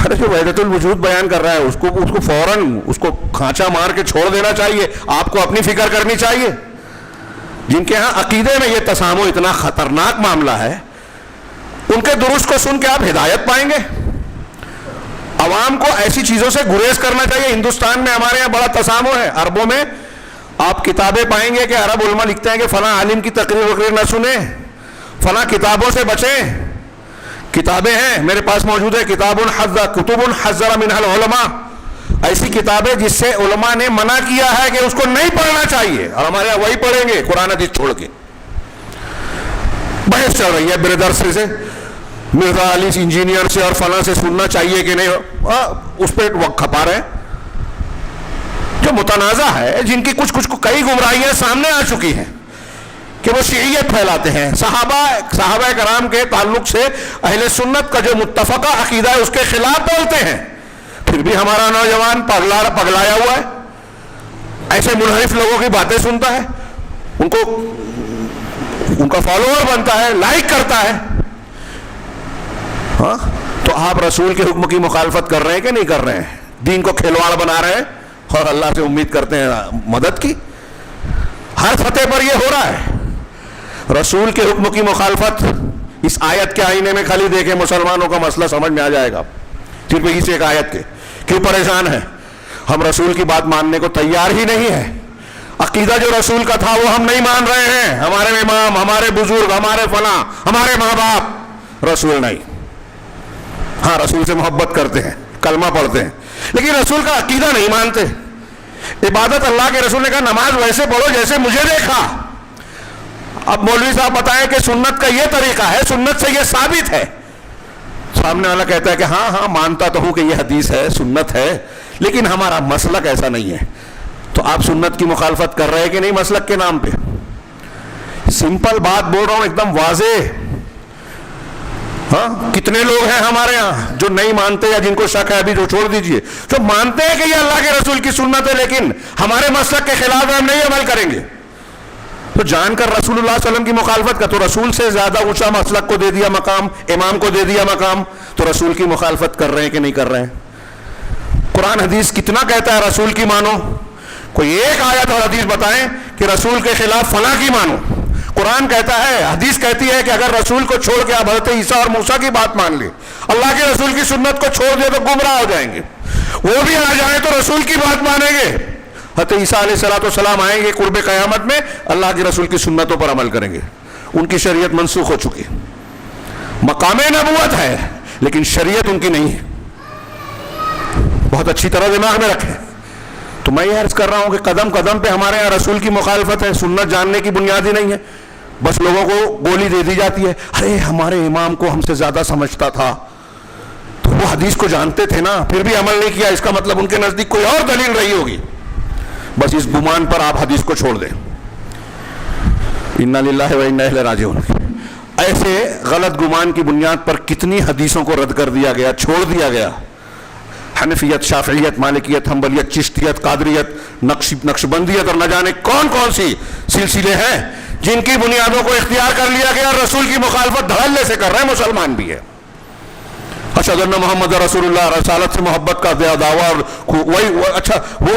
ارے جو وحدت الوجود بیان کر رہا ہے اس کو فوراً اس کو کھانچا مار کے چھوڑ دینا چاہیے. آپ کو اپنی فکر کرنی چاہیے. جن کے ہاں عقیدے میں یہ تسامح اتنا خطرناک معاملہ ہے, ان کے درست کو سن کے آپ ہدایت پائیں گے. عوام کو ایسی چیزوں سے گریز کرنا چاہیے. ہندوستان میں ہمارے یہاں بڑا تسامح ہے. عربوں میں آپ کتابیں پائیں گے کہ عرب علماء لکھتے ہیں کہ فلاں عالم کی تقریر وقریر نہ سنیں, فلاں کتابوں سے بچیں. کتابیں ہیں میرے پاس موجود ہے, کتب حذر منها العلماء, ایسی کتابیں جس سے علماء نے منع کیا ہے کہ اس کو نہیں پڑھنا چاہیے, اور ہمارے یہاں وہی پڑھیں گے قرآن حدیث چھوڑ کے. بحث چل رہی ہے بردر سے, مرزا علی انجینئر سے اور فلاں سے سننا چاہیے کہ نہیں, اس پہ وقت کھپا رہے ہیں. جو متنازع ہے, جن کی کچھ کئی گمراہیاں سامنے آ چکی ہیں کہ وہ شیعیت پھیلاتے ہیں. صحابہ کرام کے تعلق سے اہل سنت کا جو متفقہ عقیدہ ہے اس کے خلاف بولتے ہیں, پھر بھی ہمارا نوجوان پگلایا ہوا ہے, ایسے منحرف لوگوں کی باتیں سنتا ہے, ان کا فالوور بنتا ہے, لائک کرتا ہے. ہاں تو آپ رسول کے حکم کی مخالفت کر رہے ہیں کہ نہیں کر رہے ہیں؟ دین کو کھلواڑ بنا رہے ہیں اور اللہ سے امید کرتے ہیں مدد کی. ہر سطح پر یہ ہو رہا ہے. رسول کے حکم کی مخالفت اس آیت کے آئینے میں خالی دیکھیں, مسلمانوں کا مسئلہ سمجھ میں آ جائے گا. صرف اس ایک آیت کے کیوں پریشان ہیں؟ ہم رسول کی بات ماننے کو تیار ہی نہیں ہے. عقیدہ جو رسول کا تھا وہ ہم نہیں مان رہے ہیں. ہمارے امام, ہمارے بزرگ, ہمارے فلاں, ہمارے ماں باپ, رسول نہیں. ہاں رسول سے محبت کرتے ہیں, کلمہ پڑھتے ہیں, لیکن رسول کا عقیدہ نہیں مانتے. عبادت اللہ کے رسول نے کہا نماز ویسے پڑھو جیسے مجھے دیکھا. اب مولوی صاحب بتائیں کہ سنت کا یہ طریقہ ہے, سنت سے یہ ثابت ہے. سامنے والا کہتا ہے کہ ہاں مانتا تو ہوں کہ یہ حدیث ہے, سنت ہے, لیکن ہمارا مسلک ایسا نہیں ہے. تو آپ سنت کی مخالفت کر رہے ہیں کہ نہیں مسلک کے نام پہ؟ سمپل بات بول رہا ہوں, ایک دم واضح. ہاں کتنے لوگ ہیں ہمارے ہاں جو نہیں مانتے یا جن کو شک ہے, ابھی جو چھوڑ دیجئے, جو مانتے ہیں کہ یہ اللہ کے رسول کی سنت ہے لیکن ہمارے مسلک کے خلاف ہم نہیں عمل کریں گے. تو جان کر رسول اللہ صلی اللہ علیہ وسلم کی مخالفت کا, تو رسول سے زیادہ اونچا مسلک کو دے دیا مقام, امام کو دے دیا مقام, تو رسول کی مخالفت کر رہے ہیں کہ نہیں کر رہے ہیں؟ قرآن حدیث کتنا کہتا ہے رسول کی مانو؟ کوئی ایک آیت اور حدیث بتائیں کہ رسول کے خلاف فلاں کی مانو. قرآن کہتا ہے, حدیث کہتی ہے کہ اگر رسول کو چھوڑ کے آپ حضرت عیسیٰ اور موسیٰ کی بات مان لیں, اللہ کے رسول کی سنت کو چھوڑ دے تو گمراہ ہو جائیں گے. وہ بھی آ جائیں تو رسول کی بات مانیں گے. حضرت عیسیٰ علیہ السلام آئیں گے قرب قیامت میں, اللہ کے رسول کی سنتوں پر عمل کریں گے. ان کی شریعت منسوخ ہو چکی, مقام نبوت ہے لیکن شریعت ان کی نہیں ہے. بہت اچھی طرح دماغ میں رکھیں. تو میں یہ عرض کر رہا ہوں کہ قدم قدم پہ ہمارے یہاں رسول کی مخالفت ہے. سنت جاننے کی بنیاد ہی نہیں ہے, بس لوگوں کو گولی دے دی جاتی ہے. ارے ہمارے امام کو ہم سے زیادہ سمجھتا تھا, تو وہ حدیث کو جانتے تھے نا, پھر بھی عمل نہیں کیا, اس کا مطلب ان کے نزدیک کوئی اور دلیل رہی ہوگی. بس اس گمان پر آپ حدیث کو چھوڑ دیں. انا للہ و انا الیہ راجعون. ایسے غلط گمان کی بنیاد پر کتنی حدیثوں کو رد کر دیا گیا, چھوڑ دیا گیا. حنفیت, شافعیت, مالکیت, حنبلیت, چشتیت, قادریت, نقشبندیت اور نہ جانے کون کون سی سلسلے ہیں جن کی بنیادوں کو اختیار کر لیا گیا. رسول کی مخالفت دھڑلے سے کر رہے ہیں, مسلمان بھی ہے. اشہد ان محمد رسول اللہ, رسالت سے محبت کا دعویٰ, اور وہی اچھا وہ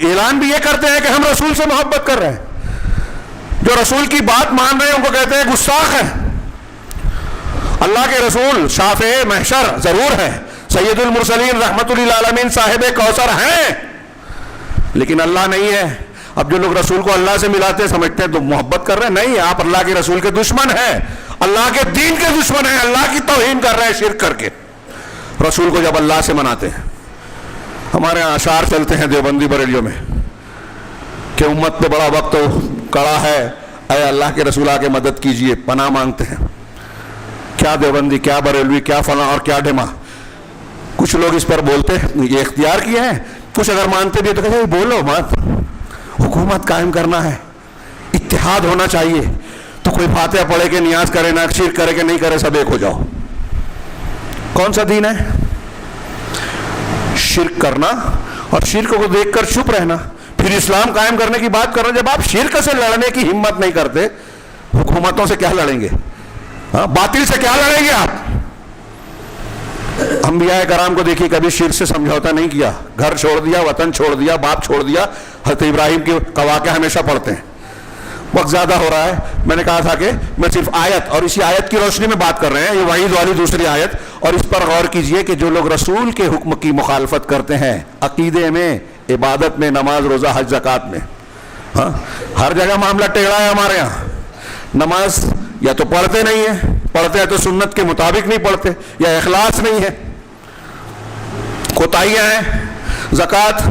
اعلان بھی یہ کرتے ہیں کہ ہم رسول سے محبت کر رہے ہیں. جو رسول کی بات مان رہے ہیں ان کو کہتے ہیں گستاخ ہیں. اللہ کے رسول شافع محشر ضرور ہے, سید المرسلین رحمت للعالمین صاحب کوثر ہیں, لیکن اللہ نہیں ہے. اب جو لوگ رسول کو اللہ سے ملاتے سمجھتے ہیں تو محبت کر رہے ہیں. نہیں, آپ اللہ کے رسول کے دشمن ہیں, اللہ کے دین کے دشمن ہیں, اللہ کی توہین کر رہے ہیں شرک کر کے. رسول کو جب اللہ سے مناتے ہیں, ہمارے یہاں اشعار چلتے ہیں دیوبندی بریلیوں میں کہ امت پہ بڑا وقت کڑا ہے, اے اللہ کے رسول آ کے مدد کیجئے, پناہ مانگتے ہیں. کیا دیوبندی, کیا بریلوی, کیا فلاں اور کیا ڈھما. کچھ لوگ اس پر بولتے ہیں, یہ اختیار کیا ہے. کچھ اگر مانتے بھی تو کہتے ہیں بولو مت, حکومت قائم کرنا ہے, اتحاد ہونا چاہیے. تو کوئی فاتحہ پڑھے کہ نیاز کرے, نہ شرک کرے کہ نہیں کرے, سب ایک ہو جاؤ. کون سا دین ہے؟ شرک کرنا اور شرک کو دیکھ کر چپ رہنا, پھر اسلام قائم کرنے کی بات کر رہے ہیں. جب آپ شرک سے لڑنے کی ہمت نہیں کرتے, حکومتوں سے کیا لڑیں گے؟ باطل سے کیا لڑیں گے آپ؟ انبیاء کرام کو دیکھیے کبھی شرک سے سمجھوتا نہیں کیا، گھر چھوڑ دیا، وطن چھوڑ دیا، باپ چھوڑ دیا. حضرت ابراہیم کے واقعہ ہمیشہ پڑھتے ہیں. وقت زیادہ ہو رہا ہے، میں نے کہا تھا کہ میں صرف آیت اور اسی آیت کی روشنی میں بات کر رہے ہیں، یہ وعید والی دوسری آیت، اور اس پر غور کیجئے کہ جو لوگ رسول کے حکم کی مخالفت کرتے ہیں عقیدے میں، عبادت میں، نماز روزہ حج زکوٰۃ میں، ہاں ہر جگہ معاملہ ٹیڑھا ہے ہمارے یہاں. نماز یا تو پڑھتے نہیں ہیں، پڑھتے ہیں تو سنت کے مطابق نہیں پڑھتے، یا اخلاص نہیں ہے، کوتاہیاں ہیں. زکوٰۃ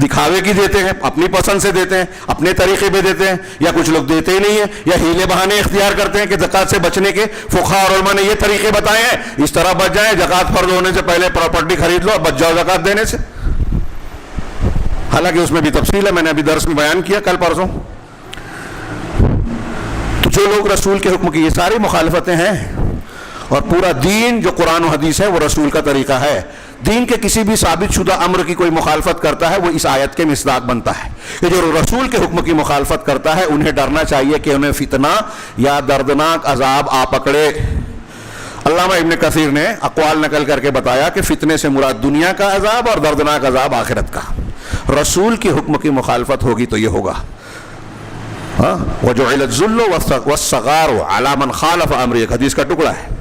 دکھاوے کی دیتے ہیں، اپنی پسند سے دیتے ہیں، اپنے طریقے پہ دیتے ہیں، یا کچھ لوگ دیتے ہی نہیں ہیں، یا ہیلے بہانے اختیار کرتے ہیں کہ زکوٰۃ سے بچنے کے فقہاء اور علماء نے یہ طریقے بتائے ہیں، اس طرح بچ جائیں. زکوٰۃ فرض ہونے سے پہلے پراپرٹی خرید لو، بچ جاؤ زکوٰۃ دینے سے. حالانکہ اس میں بھی تفصیل ہے، میں نے ابھی درس میں بیان کیا کل پرسوں. تو جو لوگ رسول کے حکم کی یہ ساری مخالفتیں ہیں، اور پورا دین جو قرآن و حدیث ہے وہ رسول کا طریقہ ہے. دین کے کسی بھی ثابت شدہ امر کی کوئی مخالفت کرتا ہے وہ اس آیت کے مصداق بنتا ہے کہ جو رسول کے حکم کی مخالفت کرتا ہے انہیں ڈرنا چاہیے کہ انہیں فتنہ یا دردناک عذاب آ پکڑے. علامہ ابن کثیر نے اقوال نقل کر کے بتایا کہ فتنے سے مراد دنیا کا عذاب اور دردناک عذاب آخرت کا. رسول کے حکم کی مخالفت ہوگی تو یہ ہوگا. وَجُعِلَ الذُّلُّ وَالصَّغَارُ عَلَى مَنْ خَالَفَ أَمْرِي، ایک حدیث کا ٹکڑا ہے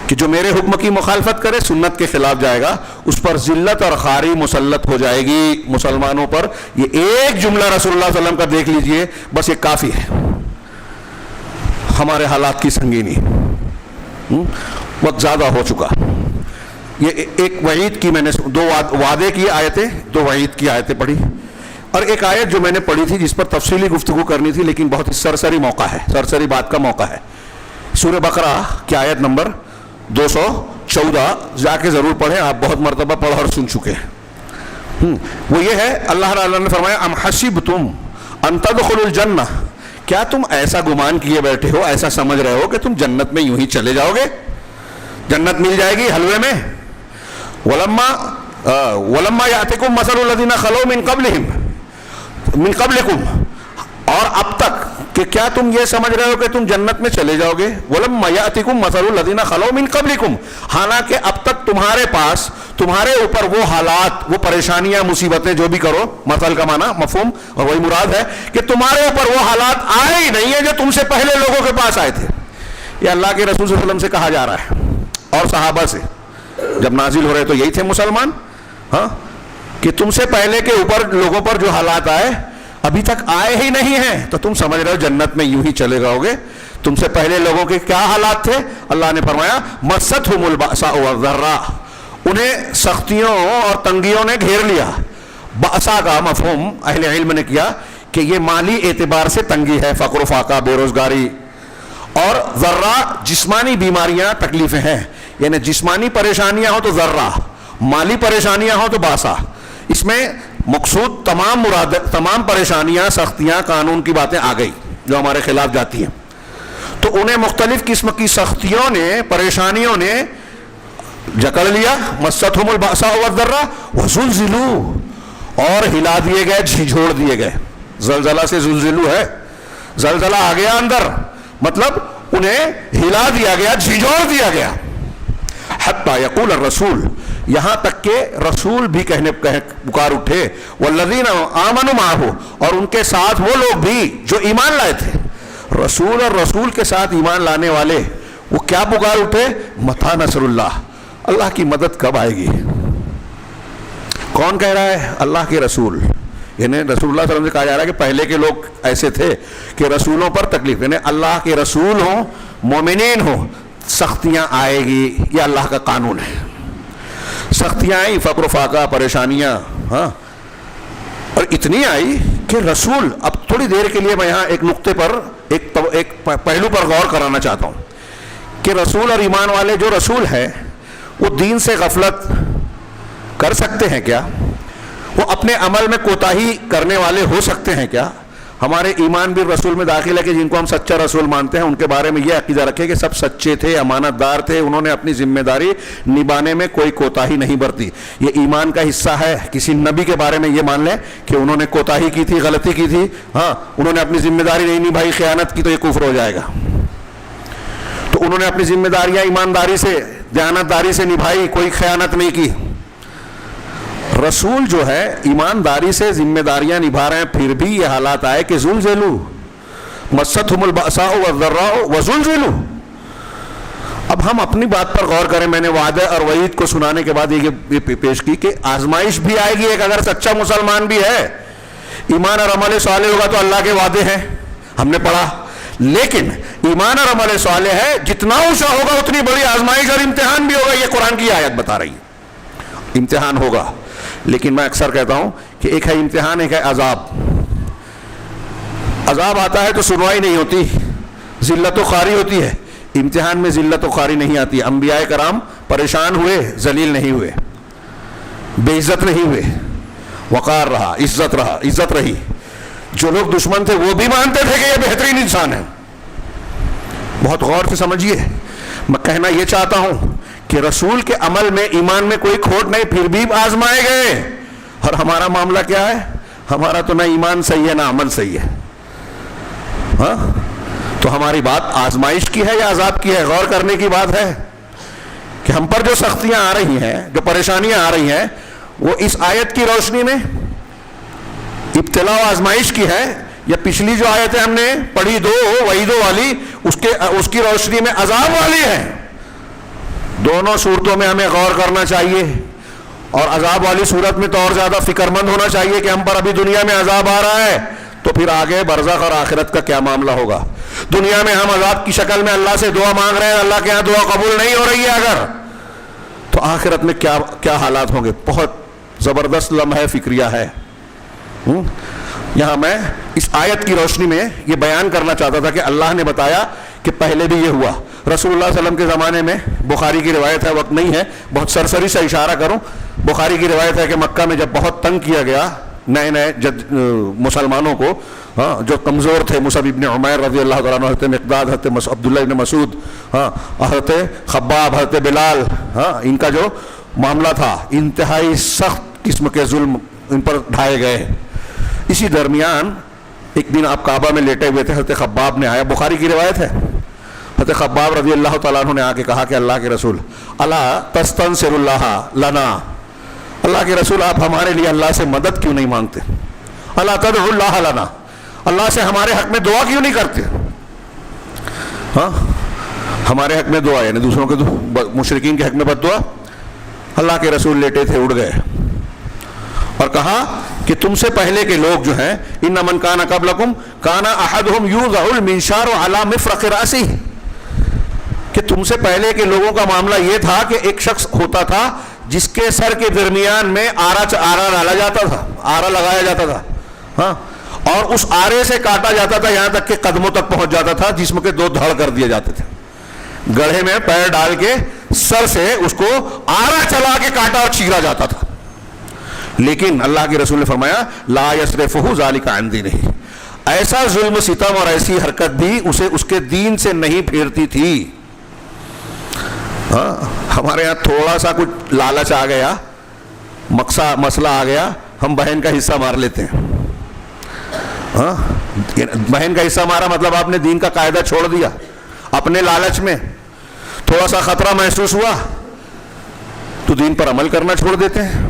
کہ جو میرے حکم کی مخالفت کرے، سنت کے خلاف جائے گا، اس پر ذلت اور خاری مسلط ہو جائے گی مسلمانوں پر. یہ ایک جملہ رسول اللہ صلی اللہ علیہ وسلم کا دیکھ لیجئے، بس یہ کافی ہے ہمارے حالات کی سنگینی. وقت زیادہ ہو چکا. یہ ایک وعید کی میں نے دو وعدے کی آیتیں، دو وعید کی آیتیں پڑھی، اور ایک آیت جو میں نے پڑھی تھی جس پر تفصیلی گفتگو کرنی تھی لیکن بہت ہی سرسری موقع ہے، سرسری بات کا موقع ہے. سورہ بقرہ کی آیت نمبر 214 جا کے ضرور پڑھیں، آپ بہت مرتبہ پڑھ اور سن چکے ہیں. وہ یہ ہے، اللہ تعالیٰ نے فرمایا ام حسبتم ان تدخلوا الجنہ، کیا تم ایسا گمان کیے بیٹھے ہو، ایسا سمجھ رہے ہو کہ تم جنت میں یوں ہی چلے جاؤ گے، جنت مل جائے گی حلوے میں. ولما یاتکم مثل الذین خلو من قبلکم، اور اب تک کہ کیا تم یہ سمجھ رہے ہو کہ تم جنت میں چلے جاؤ گے. ولما یاتکم مثل الذین خلو من قبلکم، حالانکہ اب تک تمہارے پاس، تمہارے اوپر وہ حالات، وہ پریشانیاں، مصیبتیں جو بھی کرو، مثل کا معنی مفہوم اور وہی مراد ہے کہ تمہارے اوپر وہ حالات آئے ہی نہیں ہیں جو تم سے پہلے لوگوں کے پاس آئے تھے. یہ اللہ کے رسول صلی اللہ علیہ وسلم سے کہا جا رہا ہے اور صحابہ سے جب نازل ہو رہے تو یہی تھے مسلمان، ہاں، کہ تم سے پہلے کے اوپر لوگوں پر جو حالات آئے ابھی تک آئے ہی نہیں ہیں، تو تم سمجھ رہے ہو جنت میں یوں ہی چلے جاؤ گے. تم سے پہلے لوگوں کے کیا حالات تھے؟ اللہ نے فرمایا مستہم البأساء والضراء، انہیں سختیوں اور تنگیوں نے گھیر لیا. بأسا کا مفہوم اہل علم نے کیا کہ یہ مالی اعتبار سے تنگی ہے، فقر و فاقہ، بے روزگاری، اور ذرہ جسمانی بیماریاں، تکلیفیں ہیں. یعنی جسمانی پریشانیاں ہوں تو ذرہ، مالی پریشانیاں ہوں تو باسا. اس میں مقصود تمام پریشانیاں، سختیاں، قانون کی باتیں آ گئی جو ہمارے خلاف جاتی ہیں. تو انہیں مختلف قسم کی سختیوں نے، پریشانیوں نے جکڑ لیا. مستہم البأساء والضراء وزلزلوا، اور ہلا دیے گئے، جھنجھوڑ دیے گئے. زلزلہ سے زلزلو ہے، زلزلہ آ گیا اندر، مطلب انہیں ہلا دیا گیا، جھنجھوڑ دیا گیا. حتی یقول الرسول، یہاں تک کہ رسول بھی پکار اٹھے، والذین آمنوا معہ، اور ان کے ساتھ وہ لوگ بھی جو ایمان لائے تھے. رسول اور رسول کے ساتھ ایمان لانے والے وہ کیا پکار اٹھے؟ متی نصر اللہ، اللہ کی مدد کب آئے گی؟ کون کہہ رہا ہے؟ اللہ کے رسول. یعنی رسول اللہ صلی اللہ علیہ وسلم سے کہا جا رہا ہے کہ پہلے کے لوگ ایسے تھے کہ رسولوں پر تکلیف، یعنی اللہ کے رسول ہوں، مومنین ہوں، سختیاں آئے گی، یہ اللہ کا قانون ہے. سختیاں آئی، فقر و فاقہ، پریشانیاں، ہاں، اور اتنی آئی کہ رسول، اب تھوڑی دیر کے لیے میں یہاں ایک نقطے پر، ایک پہلو پر غور کرانا چاہتا ہوں کہ رسول اور ایمان والے جو رسول ہیں وہ دین سے غفلت کر سکتے ہیں کیا؟ وہ اپنے عمل میں کوتاہی کرنے والے ہو سکتے ہیں کیا؟ ہمارے ایمان بھی رسول میں داخل ہے کہ جن کو ہم سچا رسول مانتے ہیں ان کے بارے میں یہ عقیدہ رکھے کہ سب سچے تھے، امانت دار تھے، انہوں نے اپنی ذمہ داری نبھانے میں کوئی کوتاہی نہیں برتی. یہ ایمان کا حصہ ہے. کسی نبی کے بارے میں یہ مان لیں کہ انہوں نے کوتاہی کی تھی، غلطی کی تھی، ہاں، انہوں نے اپنی ذمہ داری نہیں نبھائی، خیانت کی، تو یہ کفر ہو جائے گا. تو انہوں نے اپنی ذمہ داریاں ایمانداری سے دیانتداری سے نبھائی, کوئی خیانت نہیں کی. رسول جو ہے ایمانداری سے ذمہ داریاں نبھا رہے ہیں, پھر بھی یہ حالات آئے کہ زلزلوا مستھم البأساء والضراء وزلزلوا. اب ہم اپنی بات پر غور کریں. میں نے وعدہ اور وعید کو سنانے کے بعد یہ پیش کی کہ آزمائش بھی آئے گی ایک, اگر سچا مسلمان بھی ہے, ایمان اور عمل صالح ہوگا تو اللہ کے وعدے ہیں, ہم نے پڑھا. لیکن ایمان اور عمل صالح ہے, جتنا اونچا ہوگا اتنی بڑی آزمائش اور امتحان بھی ہوگا. یہ قرآن کی آیت بتا رہی ہے, امتحان ہوگا. لیکن میں اکثر کہتا ہوں کہ ایک ہے امتحان, ایک ہے عذاب. عذاب آتا ہے تو سنوائی نہیں ہوتی, ذلت و خواری ہوتی ہے. امتحان میں ذلت و خواری نہیں آتی. انبیاء کرام پریشان ہوئے, ذلیل نہیں ہوئے, بے عزت نہیں ہوئے, وقار رہا, عزت رہا, عزت رہی. جو لوگ دشمن تھے وہ بھی مانتے تھے کہ یہ بہترین انسان ہے. بہت غور سے سمجھیے. میں کہنا یہ چاہتا ہوں کہ رسول کے عمل میں, ایمان میں کوئی کھوٹ نہیں, پھر بھی آزمائے گئے. اور ہمارا معاملہ کیا ہے؟ ہمارا تو نہ ایمان صحیح ہے نہ عمل صحیح ہے. ہاں, تو ہماری بات آزمائش کی ہے یا عذاب کی ہے؟ غور کرنے کی بات ہے کہ ہم پر جو سختیاں آ رہی ہیں, جو پریشانیاں آ رہی ہیں, وہ اس آیت کی روشنی میں ابتلا و آزمائش کی ہے, یا پچھلی جو آیتیں ہم نے پڑھی دو وعیدوں والی, اس کی روشنی میں عذاب والی ہے. دونوں صورتوں میں ہمیں غور کرنا چاہیے. اور عذاب والی صورت میں تو اور زیادہ فکر مند ہونا چاہیے کہ ہم پر ابھی دنیا میں عذاب آ رہا ہے, تو پھر آگے برزخ اور آخرت کا کیا معاملہ ہوگا. دنیا میں ہم عذاب کی شکل میں اللہ سے دعا مانگ رہے ہیں, اللہ کے ہاں دعا قبول نہیں ہو رہی ہے اگر, تو آخرت میں کیا حالات ہوں گے. بہت زبردست لمحہ فکریہ ہے. یہاں میں اس آیت کی روشنی میں یہ بیان کرنا چاہتا تھا کہ اللہ نے بتایا کہ پہلے بھی یہ ہوا. رسول اللہ صلی اللہ علیہ وسلم کے زمانے میں, بخاری کی روایت ہے, وقت نہیں ہے, بہت سرسری سے اشارہ کروں. بخاری کی روایت ہے کہ مکہ میں جب بہت تنگ کیا گیا نئے نئے مسلمانوں کو, جو کمزور تھے, مصعب ابن عمیر رضی اللہ تعالیٰ عنہ, حضرت مقداد, حضرت عبداللہ ابن مسعود, حضرت خباب, حضرت بلال, ان کا جو معاملہ تھا انتہائی سخت قسم کے ظلم ان پر ڈھائے گئے. اسی درمیان ایک دن آپ کعبہ میں لیٹے ہوئے تھے, حضرت خباب نے آیا, بخاری کی روایت ہے, حضرت خباب رضی اللہ تعالیٰ عنہ نے آ کے کہا کہ اللہ کے رسول, الا تستنصر اللہ لنا, اللہ کے رسول آپ ہمارے لیے اللہ سے مدد کیوں نہیں مانگتے؟ الا تدعو اللہ لنا, اللہ سے ہمارے حق میں دعا کیوں نہیں کرتے؟ ہاں, ہمارے حق میں دعا یعنی دوسروں کے مشرکین کے حق میں بد دعا. اللہ کے رسول لیٹے تھے, اڑ گئے اور کہا کہ تم سے پہلے کے لوگ جو ہیں, ان من کان قبلکم کان احدہم یوضع المنشار علی مفرق رأسہ, کہ تم سے پہلے کے لوگوں کا معاملہ یہ تھا کہ ایک شخص ہوتا تھا جس کے سر کے درمیان میں آرا ڈالا جاتا تھا, آرا لگایا جاتا تھا, ہاں, اور اس آرے سے کاٹا جاتا تھا یہاں تک کہ قدموں تک پہنچ جاتا تھا, جسم کے 2 دھڑ کر دیے جاتے تھے. گڑھے میں پیر ڈال کے سر سے اس کو آرا چلا کے کاٹا اور چیرا جاتا تھا. لیکن اللہ کے رسول نے فرمایا لا یصرفہ ذلک عن دینہ, ایسا ظلم ستم اور ایسی حرکت بھی اسے اس کے دین سے نہیں پھیرتی تھی. ہاں, ہمارے یہاں تھوڑا سا کچھ لالچ آ گیا, مسئلہ آ گیا, ہم بہن کا حصہ مار لیتے ہیں. ہاں, بہن کا حصہ مارا مطلب آپ نے دین کا قاعدہ چھوڑ دیا. اپنے لالچ میں تھوڑا سا خطرہ محسوس ہوا تو دین پر عمل کرنا چھوڑ دیتے ہیں.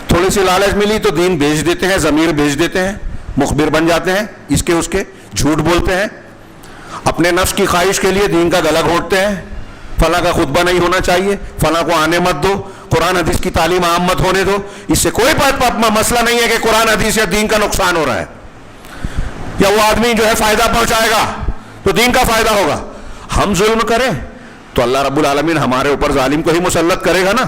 تھوڑی سی لالچ ملی تو دین بیچ دیتے ہیں, ضمیر بیچ دیتے ہیں, مخبر بن جاتے ہیں, اس کے جھوٹ بولتے ہیں, اپنے نفس کی خواہش کے لیے دین کا گلا گھونٹتے ہیں. فلاں کا خطبہ نہیں ہونا چاہیے, فلاں کو آنے مت دو, قرآن حدیث کی تعلیم عام مت ہونے دو. اس سے کوئی مسئلہ نہیں ہے کہ قرآن حدیث یا دین کا نقصان ہو رہا ہے, یا وہ آدمی جو ہے فائدہ پہنچائے گا تو دین کا فائدہ ہوگا. ہم ظلم کریں تو اللہ رب العالمین ہمارے اوپر ظالم کو ہی مسلط کرے گا نا.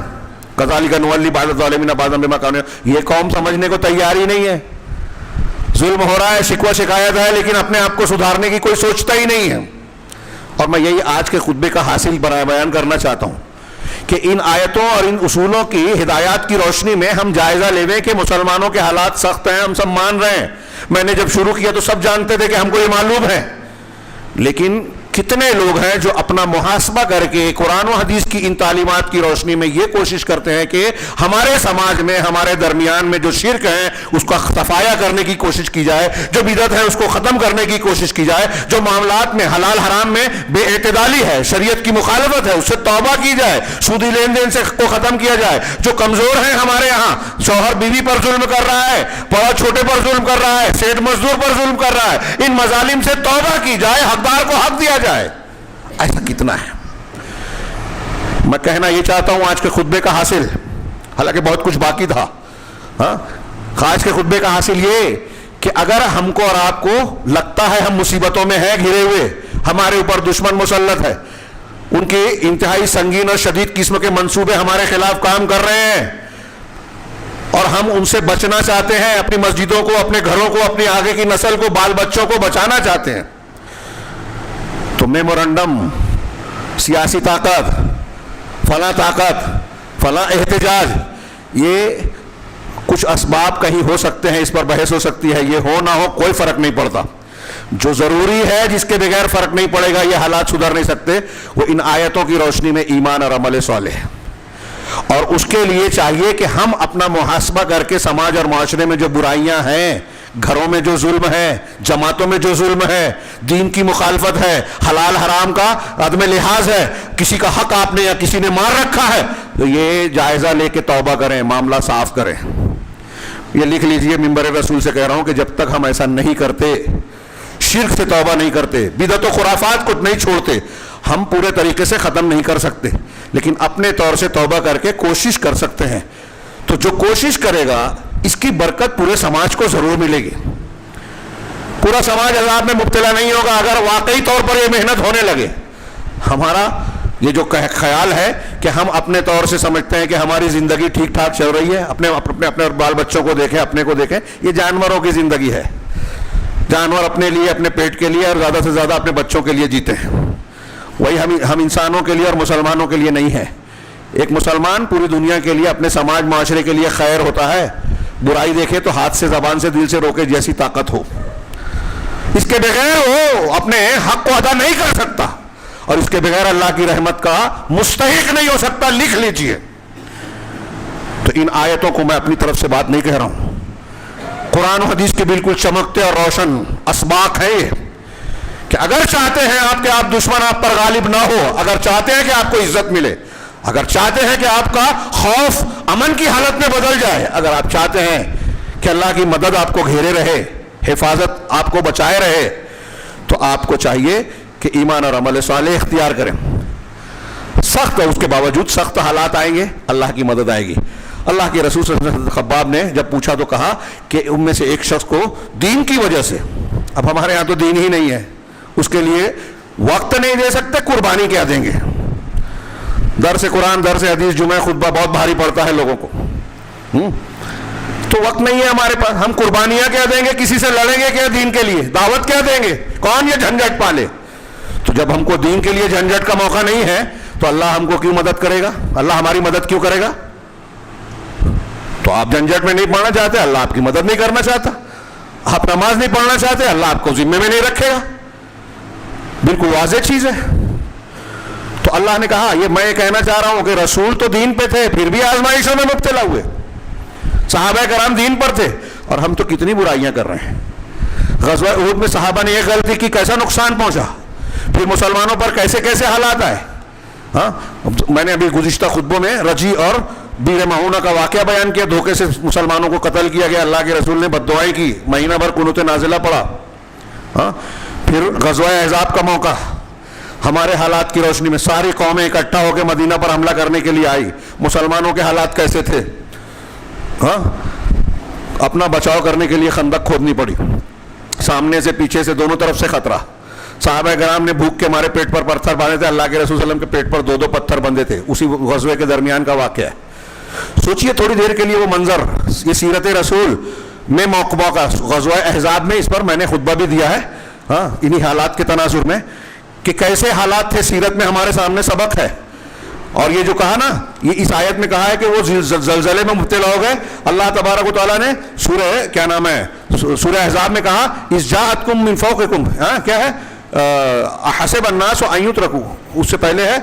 کذالک نولی بعض الظالمین بعضا بما کانوا, یہ قوم سمجھنے کو تیار ہی نہیں ہے. ظلم ہو رہا ہے, شکوہ شکایت ہے, لیکن اپنے آپ کو سدھارنے کی کوئی سوچتا ہی نہیں ہے. اور میں یہی آج کے خطبے کا حاصل بیان کرنا چاہتا ہوں کہ ان آیتوں اور ان اصولوں کی ہدایات کی روشنی میں ہم جائزہ لے لیں کہ مسلمانوں کے حالات سخت ہیں, ہم سب مان رہے ہیں. میں نے جب شروع کیا تو سب جانتے تھے کہ ہم کو یہ معلوم ہے, لیکن کتنے لوگ ہیں جو اپنا محاسبہ کر کے قرآن و حدیث کی ان تعلیمات کی روشنی میں یہ کوشش کرتے ہیں کہ ہمارے سماج میں ہمارے درمیان میں جو شرک ہے اس کا صفایا کرنے کی کوشش کی جائے, جو بدعت ہے اس کو ختم کرنے کی کوشش کی جائے, جو معاملات میں حلال حرام میں بے اعتدالی ہے, شریعت کی مخالفت ہے, اس سے توبہ کی جائے, سودی لین دین سے کو ختم کیا جائے, جو کمزور ہیں ہمارے یہاں, شوہر بیوی پر ظلم کر رہا ہے, بڑا چھوٹے پر ظلم کر رہا ہے, سیٹ مزدور پر ظلم کر رہا ہے, ان مظالم سے توبہ کی جائے, حقدار کو حق دیا جائے. ایسا کتنا ہے. میں کہنا یہ چاہتا ہوں آج کے خطبے کا حاصل, حالانکہ بہت کچھ باقی تھا, آج کے خطبے کا حاصل یہ کہ اگر ہم کو اور آپ کو لگتا ہے ہم مصیبتوں میں ہیں گھرے ہوئے, ہمارے اوپر دشمن مسلط ہے, ان کے انتہائی سنگین اور شدید قسم کے منصوبے ہمارے خلاف کام کر رہے ہیں, اور ہم ان سے بچنا چاہتے ہیں, اپنی مسجدوں کو, اپنے گھروں کو, اپنی آگے کی نسل کو, بال بچوں کو بچانا چاہتے ہیں, تو میمورنڈم, سیاسی طاقت, فلاں طاقت, فلاں احتجاج, یہ کچھ اسباب کہیں ہو سکتے ہیں, اس پر بحث ہو سکتی ہے, یہ ہو نہ ہو کوئی فرق نہیں پڑتا. جو ضروری ہے جس کے بغیر فرق نہیں پڑے گا, یہ حالات سدھر نہیں سکتے, وہ ان آیتوں کی روشنی میں ایمان اور عمل صالح ہے. اور اس کے لیے چاہیے کہ ہم اپنا محاسبہ کر کے سماج اور معاشرے میں جو برائیاں ہیں, گھروں میں جو ظلم ہے, جماعتوں میں جو ظلم ہے, دین کی مخالفت ہے, حلال حرام کا عدم لحاظ ہے, کسی کا حق آپ نے یا کسی نے مار رکھا ہے, تو یہ جائزہ لے کے توبہ کریں, معاملہ صاف کریں. یہ لکھ لیجئے, منبر رسول سے کہہ رہا ہوں کہ جب تک ہم ایسا نہیں کرتے, شرک سے توبہ نہیں کرتے, بدعت و خرافات کو نہیں چھوڑتے, ہم پورے طریقے سے ختم نہیں کر سکتے, لیکن اپنے طور سے توبہ کر کے کوشش کر سکتے ہیں. تو جو کوشش کرے گا اس کی برکت پورے سماج کو ضرور ملے گی. پورا سماج عذاب میں مبتلا نہیں ہوگا اگر واقعی طور پر یہ محنت ہونے لگے. ہمارا یہ جو خیال ہے کہ ہم اپنے طور سے سمجھتے ہیں کہ ہماری زندگی ٹھیک ٹھاک چل رہی ہے, اپنے بال بچوں کو دیکھیں, اپنے کو دیکھیں, یہ جانوروں کی زندگی ہے. جانور اپنے لیے, اپنے پیٹ کے لیے اور زیادہ سے زیادہ اپنے بچوں کے لیے جیتے ہیں, وہی ہم انسانوں کے لیے اور مسلمانوں کے لیے نہیں ہے. ایک مسلمان پوری دنیا کے لیے, اپنے سماج معاشرے کے لیے خیر ہوتا ہے, برائی دیکھے تو ہاتھ سے, زبان سے, دل سے روکے جیسی طاقت ہو, اس کے بغیر وہ اپنے حق کو ادا نہیں کر سکتا, اور اس کے بغیر اللہ کی رحمت کا مستحق نہیں ہو سکتا. لکھ لیجئے. تو ان آیتوں کو میں اپنی طرف سے بات نہیں کہہ رہا ہوں, قرآن و حدیث کے بالکل چمکتے اور روشن اسباق ہے یہ, کہ اگر چاہتے ہیں آپ کہ آپ دشمن آپ پر غالب نہ ہو, اگر چاہتے ہیں کہ آپ کو عزت ملے, اگر چاہتے ہیں کہ آپ کا خوف امن کی حالت میں بدل جائے, اگر آپ چاہتے ہیں کہ اللہ کی مدد آپ کو گھیرے رہے, حفاظت آپ کو بچائے رہے, تو آپ کو چاہیے کہ ایمان اور عمل صالح اختیار کریں. سخت, اس کے باوجود سخت حالات آئیں گے, اللہ کی مدد آئے گی. اللہ کے رسول صلی اللہ علیہ وسلم خباب نے جب پوچھا تو کہا کہ ان میں سے ایک شخص کو دین کی وجہ سے, اب ہمارے ہاں تو دین ہی نہیں ہے, اس کے لیے وقت نہیں دے سکتے, قربانی کیا دیں گے. درس قرآن, درس حدیث, جمعہ, خطبہ بہت بھاری پڑتا ہے لوگوں کو, تو وقت نہیں ہے ہمارے پاس, ہم قربانیاں کیا دیں گے, کسی سے لڑیں گے کیا دین کے لیے, دعوت کیا دیں گے, کون یہ جھنجھٹ پالے. تو جب ہم کو دین کے لیے جھنجھٹ کا موقع نہیں ہے تو اللہ ہم کو کیوں مدد کرے گا, اللہ ہماری مدد کیوں کرے گا. تو آپ جھنجھٹ میں نہیں پڑھنا چاہتے, اللہ آپ کی مدد نہیں کرنا چاہتا. آپ نماز نہیں پڑھنا چاہتے, اللہ آپ کو ذمے میں نہیں رکھے گا. بالکل واضح چیز ہے. تو اللہ نے کہا, یہ میں کہنا چاہ رہا ہوں کہ رسول تو دین پہ تھے, پھر بھی آزمائشوں میں مبتلا ہوئے. صحابہ کرام دین پر تھے, اور ہم تو کتنی برائیاں کر رہے ہیں. غزوہ احد میں صحابہ نے ایک غلطی کی, کیسا نقصان پہنچا, پھر مسلمانوں پر کیسے کیسے حالات آئے. میں نے ابھی گزشتہ خطبوں میں رجی اور بیر معونہ کا واقعہ بیان کیا, دھوکے سے مسلمانوں کو قتل کیا گیا, اللہ کے رسول نے بددعائیں کی, مہینہ بھر قنوت نازلہ پڑا. پھر غزوہ احزاب کا موقع, ہمارے حالات کی روشنی میں ساری قومیں اکٹھا ہو کے مدینہ پر حملہ کرنے کے لیے آئی. مسلمانوں کے حالات کیسے تھے, اپنا بچاؤ کرنے کے لیے خندق کھودنی پڑی, سامنے سے پیچھے سے دونوں طرف سے خطرہ. صحابہ کرام نے بھوک کے مارے پیٹ پر پتھر باندھے تھے, اللہ کے رسول صلی اللہ علیہ وسلم کے پیٹ پر 2 پتھر بندھے تھے. اسی غزوے کے درمیان کا واقعہ ہے. سوچئے تھوڑی دیر کے لیے وہ منظر, یہ سیرت رسول میں موقعہ کا. غزوہ احزاب میں اس پر میں نے خطبہ بھی دیا ہے, انہی حالات کے تناظر میں, کہ کیسے حالات تھے سیرت میں, ہمارے سامنے سبق ہے. اور یہ جو کہا نا, یہ اس آیت میں کہا ہے کہ وہ زلزلے میں مبتلا ہو گئے. اللہ تبارک و تعالیٰ نے سورہ کیا نام ہے, سورہ احزاب میں کہا, اذ جاءتکم من فوقکم, کیا ہے, حسب الناس ان یترکوا، اس سے پہلے ہے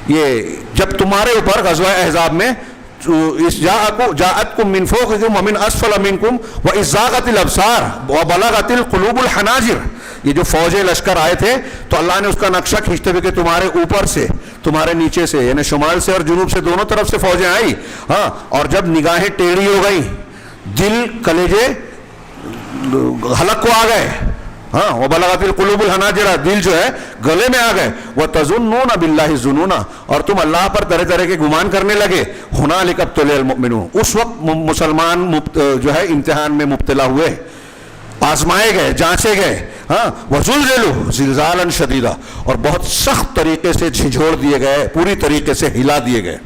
یہ جب تمہارے اوپر غزوہ احزاب میں جاءتکم من فوقکم ومن اسفل منکم واذ زاغت الابصار وبلغت القلوب الحناجر، یہ جو فوجیں لشکر آئے تھے تو اللہ نے اس کا نقشہ کھینچتے ہوئے کہ تمہارے اوپر سے تمہارے نیچے سے، یعنی شمال سے اور جنوب سے دونوں طرف سے فوجیں آئی، ہاں، اور جب نگاہیں ٹیڑھی ہو گئیں، دل کلیجے حلق کو آ گئے، ہاں، وبلغت القلوب الحناجر، دل جو ہے گلے میں آ گئے، وتظنون باللہ الظنون، اور تم اللہ پر طرح طرح کے گمان کرنے لگے، ہنالک ابتلی المؤمنون، اس وقت مسلمان جو ہے امتحان میں مبتلا ہوئے، آزمائے گئے، جانچے گئے، ہاں، وزلزلوا زلزالا شدیدا، اور بہت سخت طریقے سے جھنجھوڑ دیے گئے، پوری طریقے سے ہلا دیے گئے۔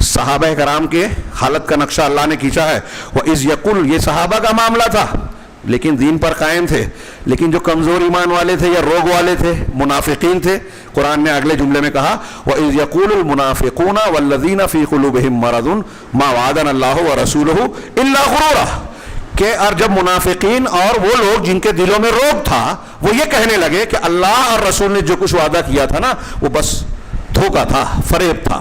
صحابہ کرام کے حالت کا نقشہ اللہ نے کھینچا ہے، وَإِذْ يَقُولُ، یہ صحابہ کا معاملہ تھا لیکن دین پر قائم تھے، لیکن جو کمزور ایمان والے تھے یا روگ والے تھے، منافقین تھے، قرآن نے اگلے جملے میں کہا وَإِذْ يَقُولُ الْمُنَافِقُونَ وَالَّذِينَ فِي قُلُوبِهِم مَّرَضٌ مَّا وَعَدَنَا اللَّهُ وَرَسُولُهُ إِلَّا غُرُورًا، کہ اور جب منافقین اور وہ لوگ جن کے دلوں میں روگ تھا وہ یہ کہنے لگے کہ اللہ اور رسول نے جو کچھ وعدہ کیا تھا نا وہ بس دھوکہ تھا، فریب تھا۔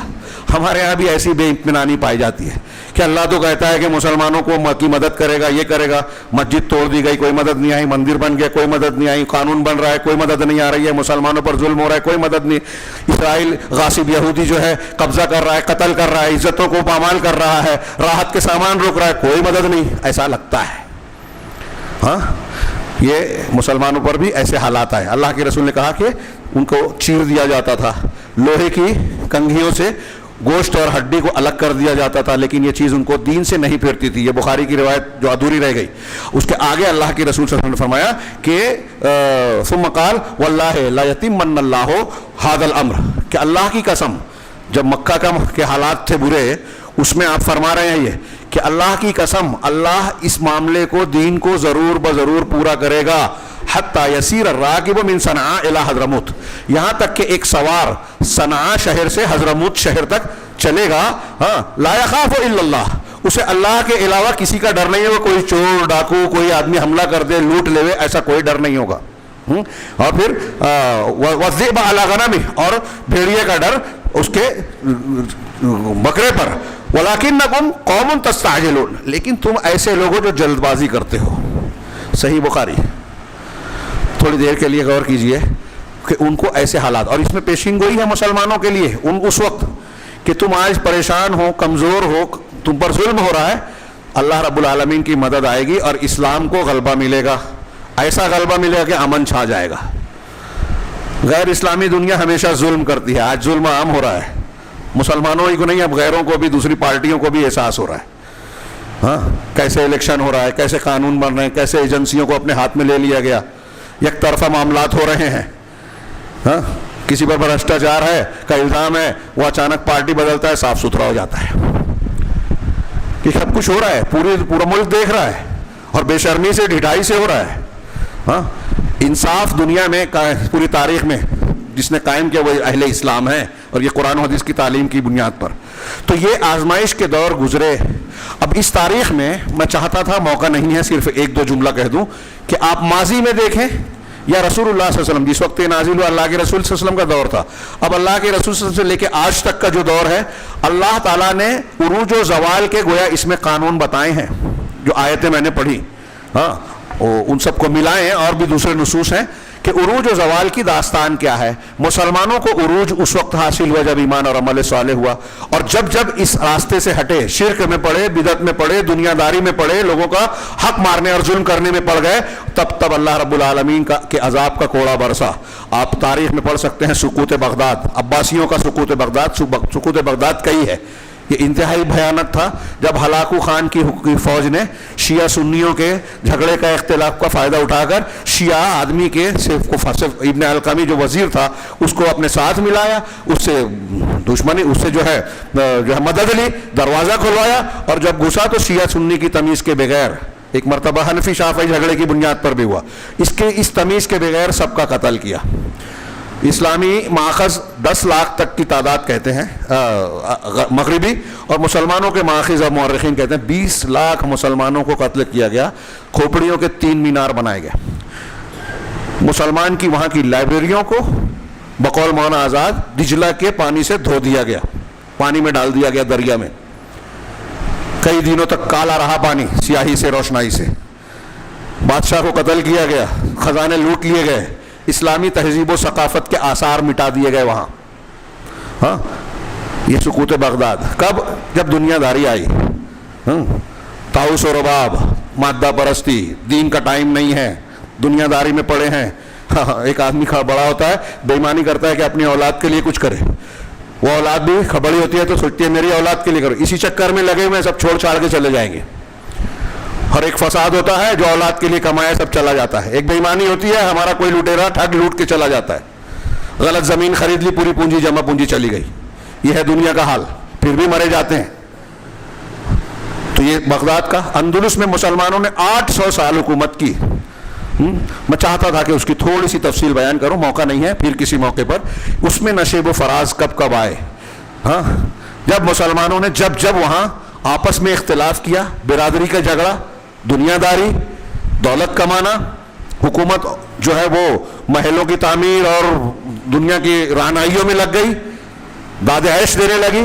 ہمارے ہاں بھی ایسی بے اطمینانی پائی جاتی ہے کہ اللہ تو کہتا ہے کہ مسلمانوں کو کی مدد کرے گا، یہ کرے گا، مسجد توڑ دی گئی، کوئی مدد نہیں آئی، مندر بن گیا، کوئی مدد نہیں آئی، قانون بن رہا ہے، کوئی مدد نہیں آ رہی ہے، مسلمانوں پر ظلم ہو رہا ہے، کوئی مدد نہیں، اسرائیل غاصب یہودی جو ہے قبضہ کر رہا ہے، قتل کر رہا ہے، عزتوں کو پامال کر رہا ہے، راحت کے سامان روک رہا ہے، کوئی مدد نہیں، ایسا لگتا ہے۔ ہاں، یہ مسلمانوں پر بھی ایسے حالات آئے۔ اللہ کے رسول نے کہا کہ ان کو چیر دیا جاتا تھا، لوہے کی کنگھیوں سے گوشت اور ہڈی کو الگ کر دیا جاتا تھا، لیکن یہ چیز ان کو دین سے نہیں پھرتی تھی۔ یہ بخاری کی روایت جو ادھوری رہ گئی، اس کے آگے اللہ کے رسول صلی اللہ علیہ وسلم نے فرمایا کہ ثم قال واللہ لا یتمن اللہ ھذا الامر، کہ اللہ کی قسم، جب مکہ کے حالات تھے برے، اس میں آپ فرما رہے ہیں یہ کہ اللہ کی قسم، اللہ اس معاملے کو، دین کو ضرور بضرور پورا کرے گا، حتی یسیر الراکب من صنعاء الی حضرموت، یہاں تک کہ ایک سوار صنعاء شہر سے حضرموت شہر تک چلے گا، ہاں، لا یخاف الا اللہ، اسے اللہ کے علاوہ کسی کا ڈر نہیں ہوگا، کوئی چور ڈاکو کوئی آدمی حملہ کر دے، لوٹ لے، ایسا کوئی ڈر نہیں ہوگا۔ اور پھر والذئب علی غنمہ، اور بھیڑیے کا ڈر اس کے بکرے پر، وَلَكِنَّكُمْ قَوْمٌ تَسْتَعْجِلُونَ، لیکن تم ایسے لوگوں جو جلد بازی کرتے ہو۔ صحیح بخاری۔ تھوڑی دیر کے لیے غور کیجئے کہ ان کو ایسے حالات، اور اس میں پیشین گوئی ہے مسلمانوں کے لیے اس وقت کہ تم آج پریشان ہو، کمزور ہو، تم پر ظلم ہو رہا ہے، اللہ رب العالمین کی مدد آئے گی اور اسلام کو غلبہ ملے گا، ایسا غلبہ ملے گا کہ امن چھا جائے گا۔ غیر اسلامی دنیا ہمیشہ ظلم کرتی ہے، آج ظلم عام ہو رہا ہے، مسلمانوں ہی کو نہیں، اب غیروں کو بھی، دوسری پارٹیوں کو بھی احساس ہو رہا ہے۔ ہاں، کیسے الیکشن ہو رہا ہے، کیسے قانون بن رہے ہیں، کیسے ایجنسیوں کو اپنے ہاتھ میں لے لیا گیا، یک طرفہ معاملات ہو رہے ہیں۔ ہاں، کسی پر بھرشٹاچار ہے کا الزام ہے، وہ اچانک پارٹی بدلتا ہے، صاف ستھرا ہو جاتا ہے۔ یہ سب کچھ ہو رہا ہے، پورا ملک دیکھ رہا ہے، اور بے شرمی سے، ڈھٹائی سے ہو رہا ہے۔ ہاں، انصاف دنیا میں پوری تاریخ میں جس نے قائم کیا وہ اہل اسلام ہے، اور یہ قرآن و حدیث کی تعلیم کی بنیاد پر۔ تو یہ آزمائش کے دور گزرے۔ اب اس تاریخ میں چاہتا تھا، موقع نہیں ہے، صرف ایک دو جملہ کہہ دوں کہ آپ ماضی میں دیکھیں یا رسول اللہ صلی اللہ علیہ وسلم جس وقت نازل ہوا، اللہ کے رسول صلی اللہ علیہ وسلم کا دور تھا، اب اللہ کے رسول صلی اللہ علیہ وسلم سے لے کے آج تک کا جو دور ہے، اللہ تعالیٰ نے عروج و زوال کے گویا اس میں قانون بتائے ہیں، جو آیتیں میں نے پڑھی، ہاں، ان سب کو ملائیں، اور بھی دوسرے نصوص ہیں کہ عروج و زوال کی داستان کیا ہے۔ مسلمانوں کو عروج اس وقت حاصل ہوا جب ایمان اور عمل صالح ہوا، اور جب اس راستے سے ہٹے، شرک میں پڑے، بدعت میں پڑے، دنیا داری میں پڑے، لوگوں کا حق مارنے اور ظلم کرنے میں پڑ گئے، تب اللہ رب العالمین کے عذاب کا کوڑا برسا۔ آپ تاریخ میں پڑھ سکتے ہیں سقوط بغداد، عباسیوں کا سقوط بغداد کئی ہے، یہ انتہائی بھیانک تھا جب ہلاکو خان کی فوج نے شیعہ سنیوں کے جھگڑے کا، اختلاف کا فائدہ اٹھا کر شیعہ آدمی کے صرف ابن القمی جو وزیر تھا اس کو اپنے ساتھ ملایا، اس سے دشمنی، اس سے جو ہے مدد لی، دروازہ کھلوایا، اور جب گھسا تو شیعہ سنی کی تمیز کے بغیر، ایک مرتبہ حنفی شافعی جھگڑے کی بنیاد پر بھی ہوا، اس تمیز کے بغیر سب کا قتل کیا۔ اسلامی ماخذ 10 لاکھ تک کی تعداد کہتے ہیں مغربی، اور مسلمانوں کے ماخذ اور مورخین کہتے ہیں 20 لاکھ مسلمانوں کو قتل کیا گیا، کھوپڑیوں کے 3 مینار بنائے گئے۔ مسلمان کی وہاں کی لائبریریوں کو بقول مولانا آزاد دجلہ کے پانی سے دھو دیا گیا، پانی میں ڈال دیا گیا دریا میں، کئی دنوں تک کالا رہا پانی سیاہی سے، روشنائی سے، بادشاہ کو قتل کیا گیا، خزانے لوٹ لیے گئے، اسلامی تہذیب و ثقافت کے آثار مٹا دیے گئے وہاں. ہاں یہ سقوط بغداد کب؟ جب دنیا داری آئی. طاؤس و رباب، مادہ پرستی، دین کا ٹائم نہیں ہے، دنیا داری میں پڑے ہیں. ایک آدمی بڑا ہوتا ہے، بے ایمانی کرتا ہے کہ اپنی اولاد کے لیے کچھ کرے، وہ اولاد بھی بڑی ہوتی ہے تو سوچتی ہے میری اولاد کے لیے کرو، اسی چکر میں لگے ہوئے سب چھوڑ چھاڑ کے چلے جائیں گے. اور ایک فساد ہوتا ہے جو اولاد کے لیے کمایا سب چلا جاتا ہے. ایک بے ایمانی ہوتی ہے، ہمارا کوئی لٹیرا ٹھگ لوٹ کے چلا جاتا ہے، غلط زمین خرید لی، پوری پونجی جمع پونجی چلی گئی. یہ ہے دنیا کا حال، پھر بھی مرے جاتے ہیں. تو یہ بغداد کا اندلس میں مسلمانوں نے 800 سال حکومت کی. میں چاہتا تھا کہ اس کی تھوڑی سی تفصیل بیان کروں، موقع نہیں ہے، پھر کسی موقع پر. اس میں نشیب و فراز کب کب آئے. ہاں جب مسلمانوں نے جب وہاں آپس میں اختلاف کیا، برادری کا جھگڑا، دنیا داری، دولت کمانا، حکومت جو ہے وہ محلوں کی تعمیر اور دنیا کی رہنائیوں میں لگ گئی، داد عیش دینے لگی،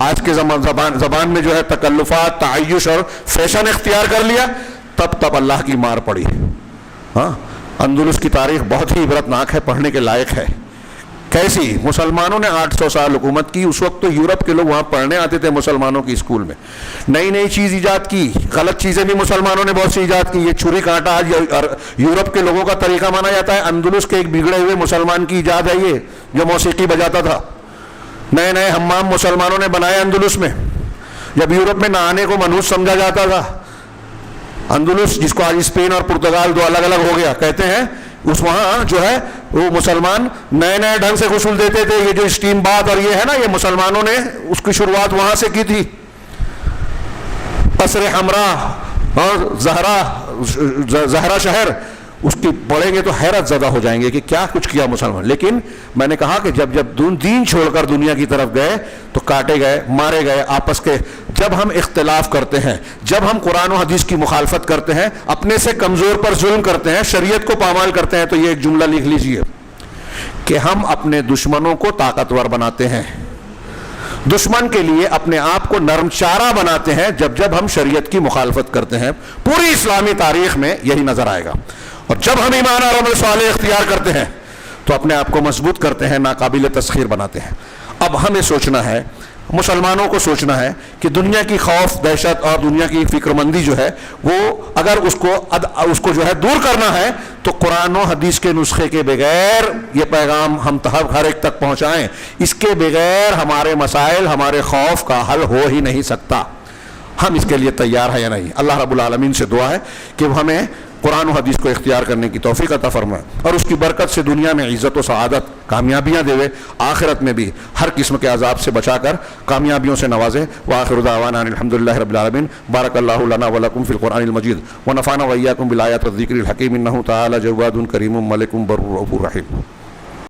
آج کے زبان میں جو ہے تکلفات، تعیش اور فیشن اختیار کر لیا، تب اللہ کی مار پڑی. ہاں اندلس کی تاریخ بہت ہی عبرتناک ہے، پڑھنے کے لائق ہے. کیسی مسلمانوں نے 800 سال حکومت کی. اس وقت تو یورپ کے لوگ وہاں پڑھنے آتے تھے مسلمانوں کی اسکول میں. نئی چیز ایجاد کی، غلط چیزیں بھی مسلمانوں نے بہت سی ایجاد کی. یہ چھری کانٹا آج یورپ کے لوگوں کا طریقہ مانا جاتا ہے. اندلس کے ایک بگڑے ہوئے مسلمان کی ایجاد ہے یہ، جو موسیقی بجاتا تھا. نئے حمام مسلمانوں نے بنائے اندلس میں. جب یورپ میں نہانے کو منحوس سمجھا جاتا تھا، اندلس جس کو آج اسپین اور پرتگال دو الگ الگ ہو گیا کہتے ہیں، اس وہاں جو ہے وہ مسلمان نئے ڈھنگ سے غسل دیتے تھے. یہ جو اسٹیم بات اور یہ ہے نا، یہ مسلمانوں نے اس کی شروعات وہاں سے کی تھی. قصر حمراء اور زہرا شہر، اس کی پڑھیں گے تو حیرت زدہ ہو جائیں گے کہ کیا کچھ کیا مسلمان. لیکن میں نے کہا کہ جب دین چھوڑ کر دنیا کی طرف گئے تو کاٹے گئے، مارے گئے آپس کے. جب ہم اختلاف کرتے ہیں، جب ہم قرآن و حدیث کی مخالفت کرتے ہیں، اپنے سے کمزور پر ظلم کرتے ہیں، شریعت کو پامال کرتے ہیں، تو یہ ایک جملہ لکھ لیجئے کہ ہم اپنے دشمنوں کو طاقتور بناتے ہیں، دشمن کے لیے اپنے آپ کو نرم چارہ بناتے ہیں جب ہم شریعت کی مخالفت کرتے ہیں. پوری اسلامی تاریخ میں یہی نظر آئے گا. اور جب ہم ایمان اور عمل صالح اختیار کرتے ہیں تو اپنے آپ کو مضبوط کرتے ہیں، ناقابل تسخیر بناتے ہیں. اب ہمیں سوچنا ہے، مسلمانوں کو سوچنا ہے کہ دنیا کی خوف، دہشت اور دنیا کی فکر مندی جو ہے وہ اگر اس کو جو ہے دور کرنا ہے تو قرآن و حدیث کے نسخے کے بغیر یہ پیغام ہم ہر ایک تک پہنچائیں. اس کے بغیر ہمارے مسائل، ہمارے خوف کا حل ہو ہی نہیں سکتا. ہم اس کے لیے تیار ہیں یا نہیں؟ اللہ رب العالمین سے دعا ہے کہ وہ ہمیں قرآن و حدیث کو اختیار کرنے کی توفیق عطا فرمائے اور اس کی برکت سے دنیا میں عزت و سعادت، کامیابیاں دے، آخرت میں بھی ہر قسم کے عذاب سے بچا کر کامیابیوں سے نوازے. وآخر دعوانا ان الحمدللہ رب العالمین. بارک اللہ لنا ولکم فی القرآن المجید ونفعنا وإیاکم بالآیات والذکر الحکیم. انہ تعالی جواد کریم ملک بر رؤوف رحیم.